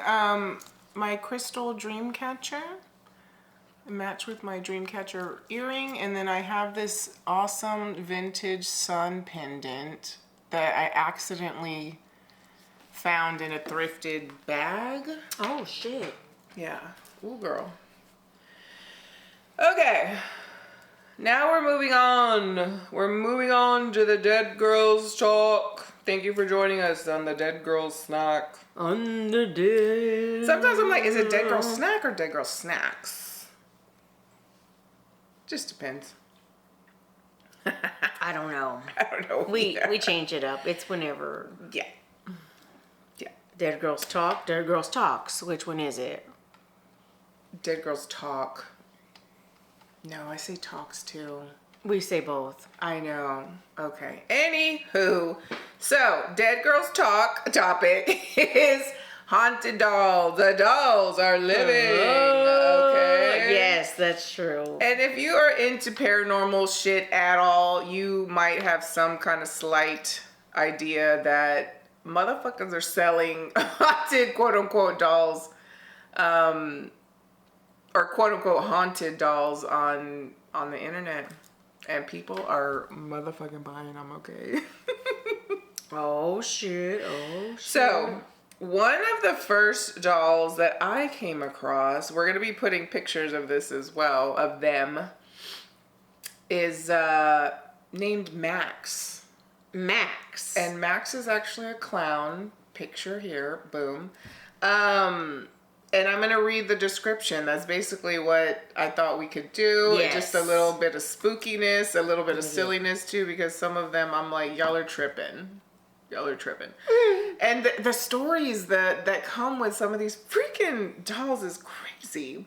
my crystal dream catcher. Match with my dream catcher earring, and then I have this awesome vintage sun pendant that I accidentally found in a thrifted bag. Oh shit. Yeah. Ooh, girl. Okay. Now we're moving on. We're moving on to the Dead Girlz Talk. Thank you for joining us on the Dead Girlz Snack. Annddddd. Sometimes I'm like, is it Dead Girlz Snack or Dead Girlz Snacks? Just depends. I I don't know. I don't know. We change it up. It's whenever. Yeah. Yeah. Dead Girlz Talk, Dead Girlz Talks. Which one is it? Dead Girlz Talk. No, I say talks too. We say both. I know. Okay. Anywho, so Dead Girlz Talk topic is haunted dolls. The dolls are living. Okay. Yes, that's true. And if you are into paranormal shit at all, you might have some kind of slight idea that motherfuckers are selling haunted quote unquote dolls, or quote unquote haunted dolls on the internet. And people are motherfucking buying them, okay? Oh shit. So, one of the first dolls that I came across, we're going to be putting pictures of this as well, of them, is named Max. Max. And Max is actually a clown. Picture here. Boom. And I'm going to read the description. That's basically what I thought we could do. Yes. Just a little bit of spookiness, a little bit of silliness too, because some of them I'm like, y'all are tripping. Y'all are tripping. And the stories that come with some of these freaking dolls is crazy.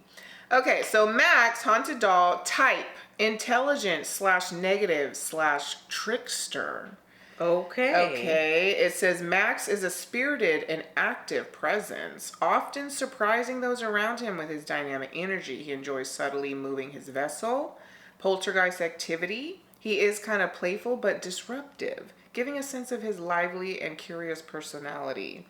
Okay, so Max, haunted doll, type, intelligent / negative / trickster. Okay, it says Max is a spirited and active presence, often surprising those around him with his dynamic energy. He enjoys subtly moving his vessel, poltergeist activity. He is kind of playful but disruptive, giving a sense of his lively and curious personality.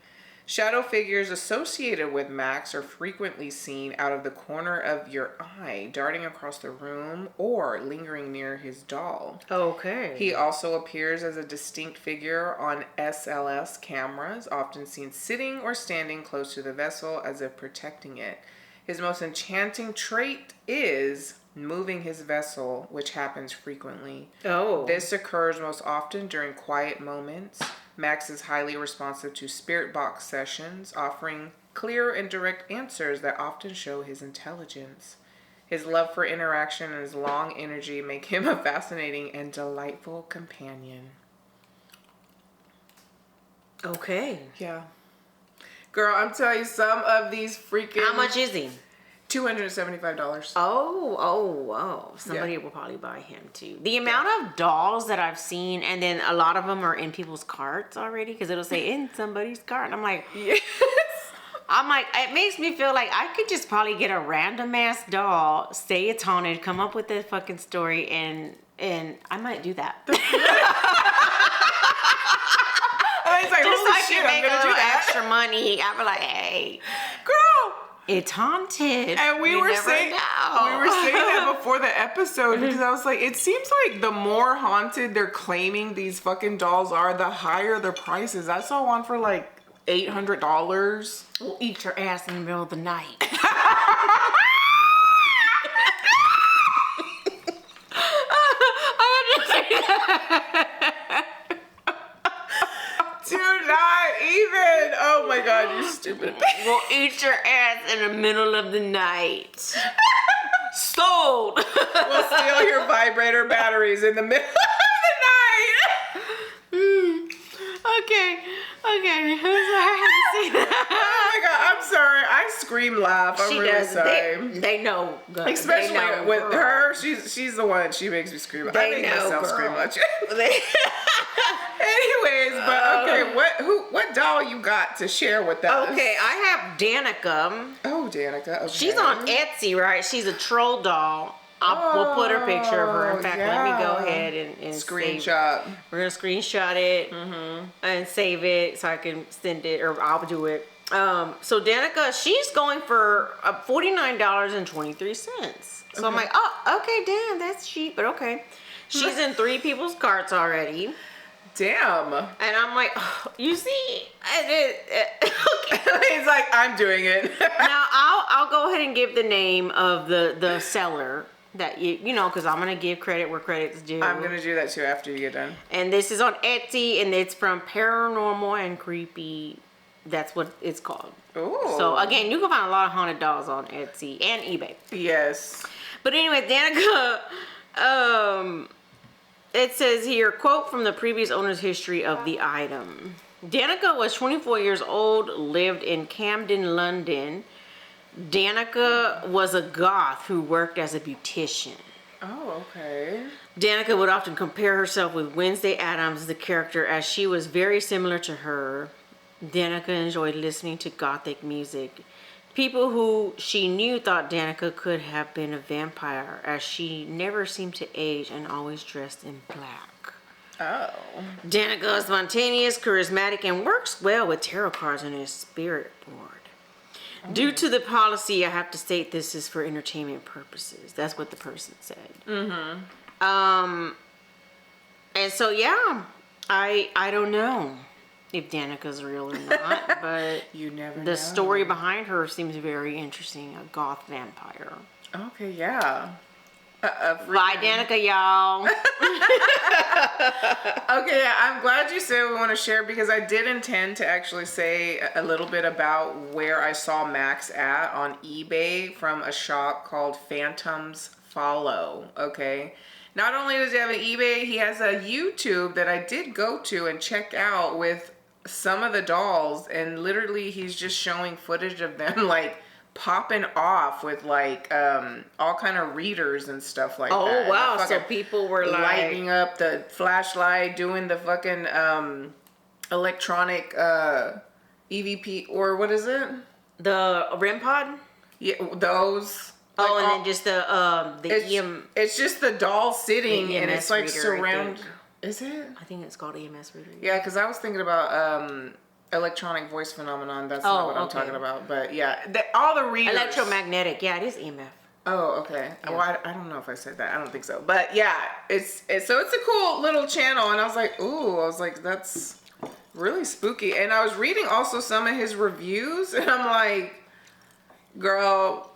Shadow figures associated with Max are frequently seen out of the corner of your eye, darting across the room or lingering near his doll. Okay. He also appears as a distinct figure on SLS cameras, often seen sitting or standing close to the vessel as if protecting it. His most enchanting trait is moving his vessel, which happens frequently. Oh. This occurs most often during quiet moments. Max is highly responsive to spirit box sessions, offering clear and direct answers that often show his intelligence. His love for interaction and his long energy make him a fascinating and delightful companion. Okay. Yeah. Girl, I'm telling you, some of these freaking... How much is he? $275. Oh. Somebody will probably buy him too. The amount of dolls that I've seen, and then a lot of them are in people's carts already, because it'll say in somebody's cart. And I'm like, Yes. I'm like, it makes me feel like I could just probably get a random ass doll, say it's haunted, come up with a fucking story, and I might do that. It's like, Just so holy I shit, can I'm make a gonna do little that. extra money. I'll be like, hey, Girl. it's haunted. And we were saying that before the episode, because I was like, it seems like the more haunted they're claiming these fucking dolls are, the higher the prices. I saw one for like $800. We'll eat your ass in the middle of the night. Do not even. Oh my God, you stupid. We'll eat your ass in the middle of the night. Sold. We'll steal your vibrator batteries in the middle of the night. Okay. I'm sorry. Oh my God, I'm sorry. I scream laugh. I'm really sorry. They know. Girl. Especially they know, with girl. her, she's the one. She makes me scream. I make myself girl. scream much. Anyways, but okay, what doll you got to share with us? Okay, I have Danica. Oh, Danica. Okay. She's on Etsy, right? She's a troll doll. We'll put her picture of her. In fact, let me go ahead and screenshot. We're gonna screenshot it and save it so I can send it, or I'll do it. So Danica, she's going for $49.23. So I'm like, oh, okay, damn, that's cheap, but okay. She's in 3 people's carts already. Damn. And I'm like, oh, you see, okay. He's like, I'm doing it. Now I'll go ahead and give the name of the seller that you know, because I'm gonna give credit where credit's due. I'm gonna do that too after you get done. And this is on Etsy, and it's from Paranormal and Creepy. That's what it's called. Ooh. So again, you can find a lot of haunted dolls on Etsy and eBay. Yes. But anyway, Danica, it says here, quote from the previous owner's history of the item. Danica was 24 years old, lived in Camden, London. Danica was a goth who worked as a beautician. Oh, okay. Danica would often compare herself with Wednesday Addams, the character, as she was very similar to her. Danica enjoyed listening to gothic music. People who she knew thought Danica could have been a vampire, as she never seemed to age and always dressed in black. Oh. Danica is spontaneous, charismatic, and works well with tarot cards on his spirit board. Oh. Due to the policy, I have to state this is for entertainment purposes. That's what the person said. Mm-hmm. And so, yeah, I don't know if Danica's real or not, but you never know. The story behind her seems very interesting. A goth vampire. Okay, yeah. Bye, Danica, y'all. Okay, yeah, I'm glad you said we want to share, because I did intend to actually say a little bit about where I saw Max at on eBay from a shop called Phantoms Follow. Okay. Not only does he have an eBay, he has a YouTube that I did go to and check out with some of the dolls, and literally he's just showing footage of them like popping off with like all kind of readers and stuff like that. Oh wow, so people were like lighting up the flashlight, doing the fucking electronic EVP, or what is it? The REM pod? Yeah, those. Oh, like, and then just the it's just the doll sitting, and it's like surround. Is it? I think it's called EMS reader. Yeah, because I was thinking about electronic voice phenomenon. That's not what I'm talking about. But yeah, all the readers. Electromagnetic. Yeah, it is EMF. Oh, okay. Yeah. Well, I don't know if I said that. I don't think so. But yeah, it's a cool little channel, and I was like, that's really spooky. And I was reading also some of his reviews, and I'm like, girl,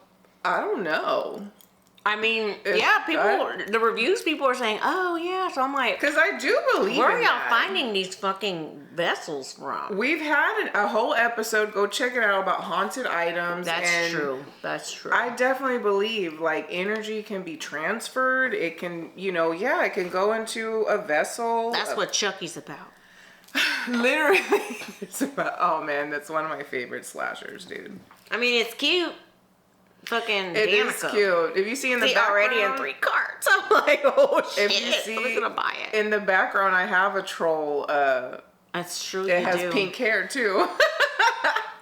I don't know. I mean, the reviews, people are saying, oh yeah, so I'm like, because I do believe where are y'all finding these fucking vessels from? We've had a whole episode, go check it out, about haunted items. That's true. I definitely believe like energy can be transferred. It can, it can go into a vessel. That's what Chucky's about. Literally, it's about, oh man, that's one of my favorite slashers, dude. I mean, it's cute. Fucking it Danica. Is cute. If you see in the background, already in 3 cards. I'm like, oh shit! If you see, I'm gonna buy it. In the background, I have a troll. That's true. It has pink hair too.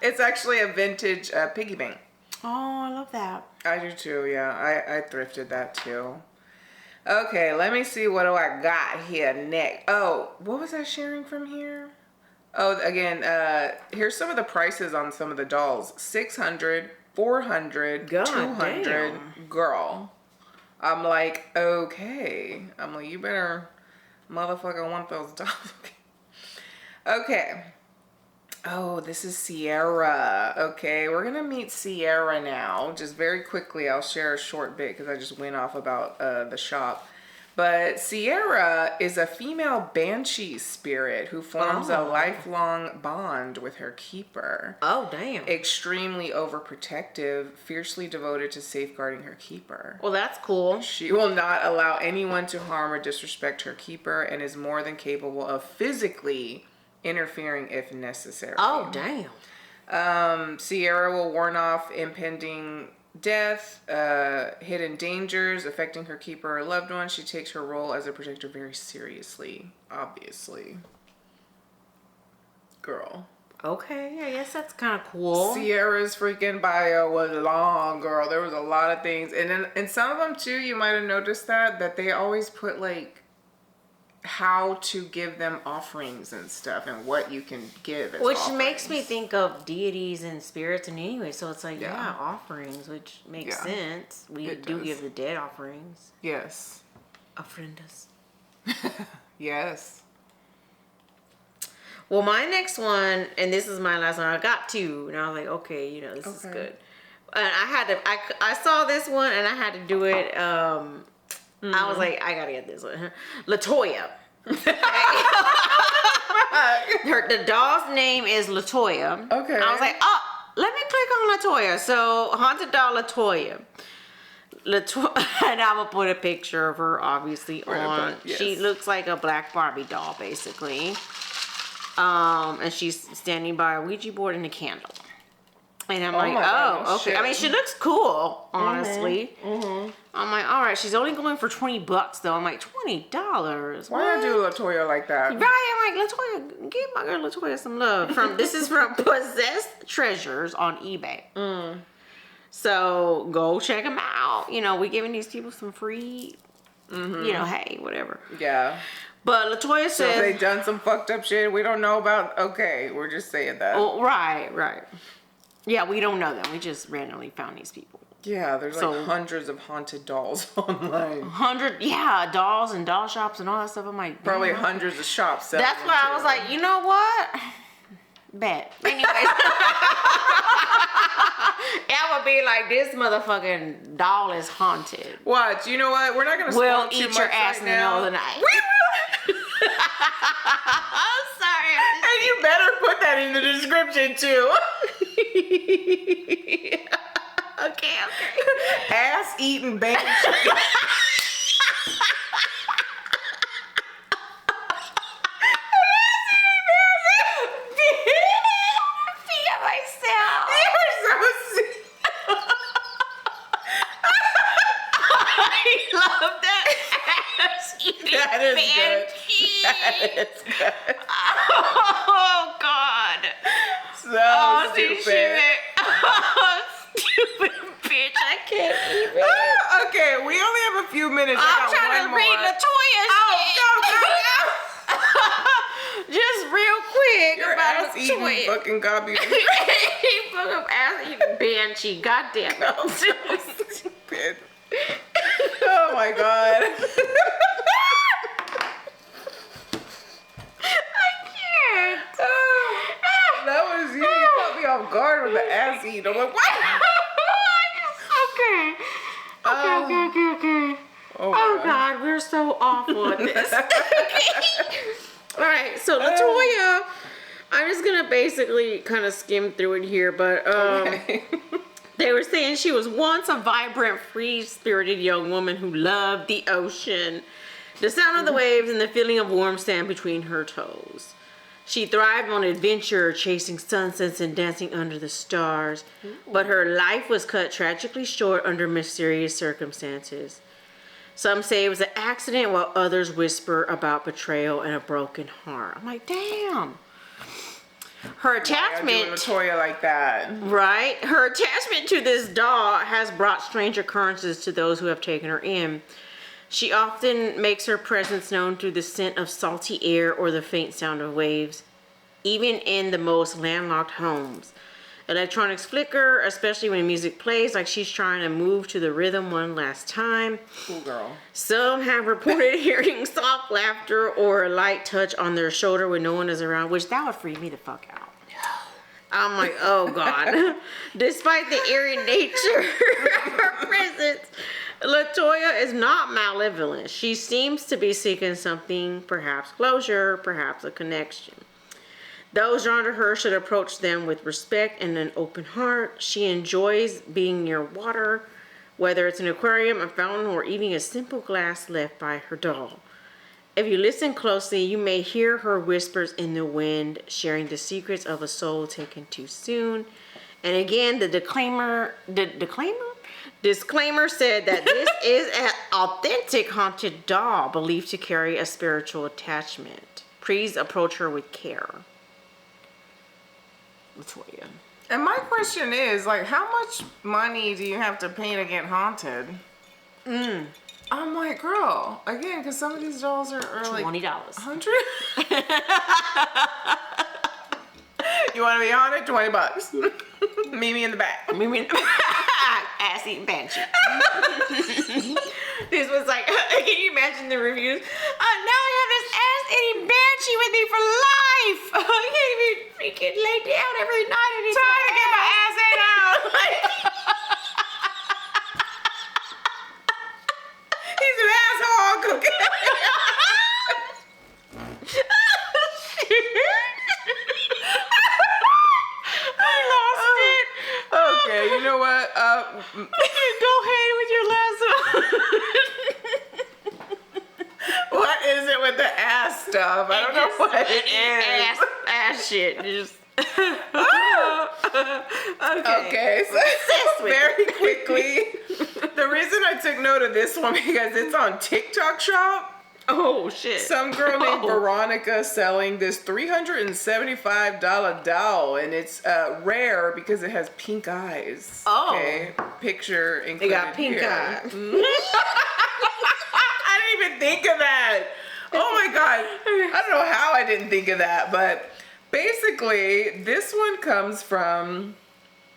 It's actually a vintage piggy bank. Oh, I love that. I do too. Yeah, I thrifted that too. Okay, let me see, what do I got here next. Oh, what was I sharing from here? Oh, again, here's some of the prices on some of the dolls. $600. 400, God 200, damn. Girl. I'm like, okay. I'm like, you better motherfucker want those dolls. Okay. Oh, this is Sierra. Okay, we're gonna meet Sierra now. Just very quickly, I'll share a short bit because I just went off about the shop. But Sierra is a female banshee spirit who forms a lifelong bond with her keeper. Oh, damn. Extremely overprotective, fiercely devoted to safeguarding her keeper. Well, that's cool. She will not allow anyone to harm or disrespect her keeper, and is more than capable of physically interfering if necessary. Oh, damn. Sierra will warn off impending death, hidden dangers affecting her keeper or loved one. She takes her role as a protector very seriously, obviously. Girl. Okay, I guess that's kind of cool. Sierra's freaking bio was long, girl. There was a lot of things. And then in some of them too, you might have noticed that they always put like how to give them offerings and stuff, and what you can give as which offerings. Makes me think of deities and spirits, and anyway, so it's like offerings, which makes sense. We do give the dead offerings. Yes. Ofrendas. Yes. Well, my next one, and this is my last one, I got 2, and I was like, okay, this is good. And I saw this one, and I had to do it. I was like, I gotta get this one. LaToya. The doll's name is LaToya. Okay. I was like, oh, let me click on LaToya. So, haunted doll LaToya. LaToya, and I'm gonna put a picture of her obviously on. Yes. She looks like a black Barbie doll, basically. And she's standing by a Ouija board and a candle. And I'm like, God, oh, okay. shit. I mean, she looks cool, honestly. I'm like, all right, she's only going for $20 though. I'm like, $20? Why not do LaToya like that? Right, I'm like, LaToya, give my girl LaToya some love. This is from Possessed Treasures on eBay. So go check them out. You know, we giving these people some free, you know, hey, whatever. Yeah. But LaToya So if says, they done some fucked up shit we don't know about, okay, we're just saying that. oh, right. Yeah, we don't know them. We just randomly found these people. Yeah, there's like hundreds of haunted dolls online. Dolls and doll shops and all that stuff. I'm like, Probably damn. hundreds of shops. Selling That's why I was like, you know what? Bet. Anyways. It would be like, this motherfucking doll is haunted. Watch, you know what? We're not going to We'll spoil too eat much your ass right in the middle now. of the night. I'm sorry. And you better put that in the description too. Okay. Ass eating banshee. That is good. Oh God. So stupid. Stupid bitch. I can't even. Okay, we only have a few minutes. I'm trying to read LaToya's shit. Just real quick Your about ass eating LaToya. fucking copy. Fucking ass eating banshee. God damn it. So stupid. Oh my God. That was you. You caught me off guard with the ass eat. I'm like, what? Okay. Oh God, we're so awful at this. All right, so LaToya, I'm just gonna basically kind of skim through it here, but they were saying she was once a vibrant, free-spirited young woman who loved the ocean, the sound of the waves, and the feeling of warm sand between her toes. She thrived on adventure, chasing sunsets and dancing under the stars, but her life was cut tragically short under mysterious circumstances. Some say it was an accident, while others whisper about betrayal and a broken heart. I'm like, damn. Her attachment, LaToya like that. right? Her attachment to this doll has brought strange occurrences to those who have taken her in. She often makes her presence known through the scent of salty air or the faint sound of waves, even in the most landlocked homes. Electronics flicker, especially when music plays, like she's trying to move to the rhythm one last time. Cool girl. Some have reported hearing soft laughter or a light touch on their shoulder when no one is around, which that would freak me the fuck out. I'm like, oh God. Despite the eerie nature of her presence, LaToya is not malevolent. She seems to be seeking something, perhaps closure, perhaps a connection. Those drawn to her should approach them with respect and an open heart. She enjoys being near water, whether it's an aquarium, a fountain, or even a simple glass left by her doll. If you listen closely, you may hear her whispers in the wind, sharing the secrets of a soul taken too soon. And again, the disclaimer said that this is an authentic haunted doll believed to carry a spiritual attachment. Please approach her with care. LaToya. And my question is, like, how much money do you have to pay to get haunted? I'm like, girl, again, because some of these dolls are like $20. $100. You want to be haunted? $20. Meet me in the back. Ass eating banshee. This was like, can you imagine the reviews? Now I have this ass eating banshee with me for life. I can't even freaking lay down every night and it's Trying to get my ass ate out. He's an asshole, cookie. I lost it. Okay, you know what? Go ahead with your last stuff. I don't know what it is. Ass shit. Just. Okay, so very quickly, the reason I took note of this one because it's on TikTok Shop. Oh shit! Some girl named Veronica selling this $375 doll, and it's rare because it has pink eyes. Oh, okay. Picture included. They got pink eyes. I didn't even think of that. Oh my god! I don't know how I didn't think of that, but basically, this one comes from.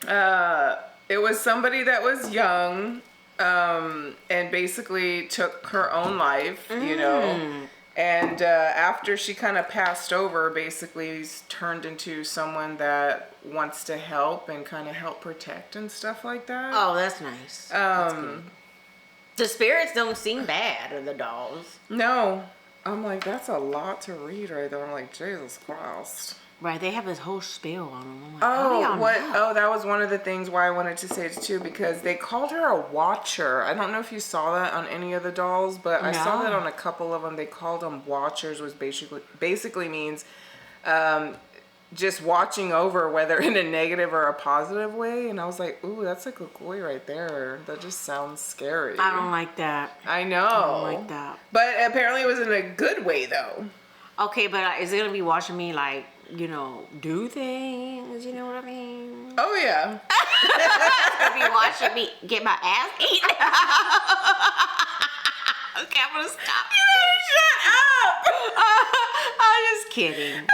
It was somebody that was young. And basically took her own life, you know, and after she kind of passed over, basically turned into someone that wants to help and kind of help protect and stuff like that. Oh, that's nice. That's good. The spirits don't seem bad, or the dolls. No, I'm like, that's a lot to read right there. I'm like, Jesus Christ. Right, they have this whole spiel on them. I'm like, Oh, that was one of the things why I wanted to say it too, because they called her a watcher. I don't know if you saw that on any of the dolls, but I saw that on a couple of them. They called them watchers, which basically means just watching over, whether in a negative or a positive way. And I was like, ooh, that's like a goy right there. That just sounds scary. I don't like that. I know. I don't like that. But apparently it was in a good way though. Okay, but is it going to be watching me like, you know, do things, you know what I mean? Oh, yeah. It's going to be watching me get my ass eaten. Okay, I'm going to stop. You better shut up. I'm just kidding.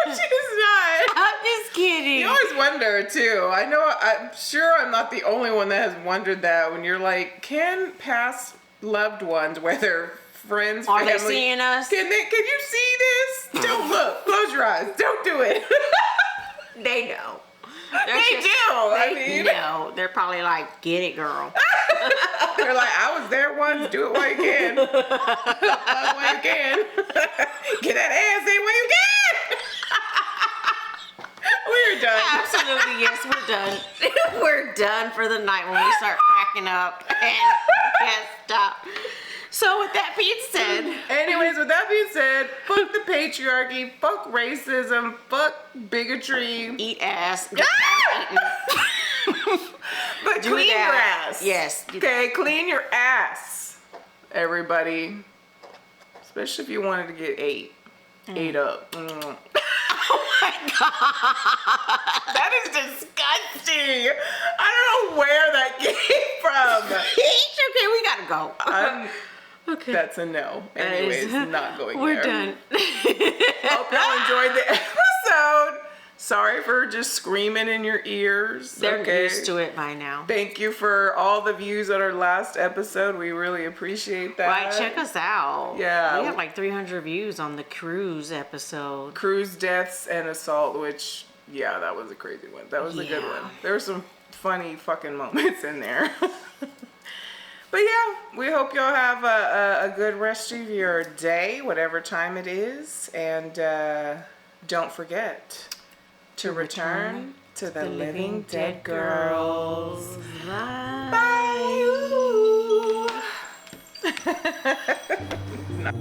She's not. I'm just kidding. You always wonder, too. I'm sure I'm not the only one that has wondered that when you're like, can past loved ones, whether friends, are family, they seeing us? Can you see this? Don't look. Close your eyes. Don't do it. They know. They know. They're probably like, get it, girl. They're like, I was there once. Do it while you can. While you can. Get that ass in while you can. We're done. Absolutely, yes, we're done. We're done for the night when we start cracking up and can't stop. So with that being said, fuck the patriarchy, fuck racism, fuck bigotry, eat ass. But clean your ass. Yes. Okay, clean your ass, everybody. Especially if you wanted to get ate up. Oh my god, that is disgusting. I don't know where that came from. Okay, we gotta go. Okay. That's a no. Anyways, not going We're there. done. Hope y'all enjoyed the episode. Sorry for just screaming in your ears. They're used to it by now. Thank you for all the views on our last episode. We really appreciate that. Right, check us out. Yeah. We have like 300 views on the cruise episode. Cruise deaths and assault, which, yeah, that was a crazy one. That was a good one. There were some funny fucking moments in there. But yeah, we hope y'all have a good rest of your day, whatever time it is. And don't forget to return to the Living Dead Girlz. Bye. Bye.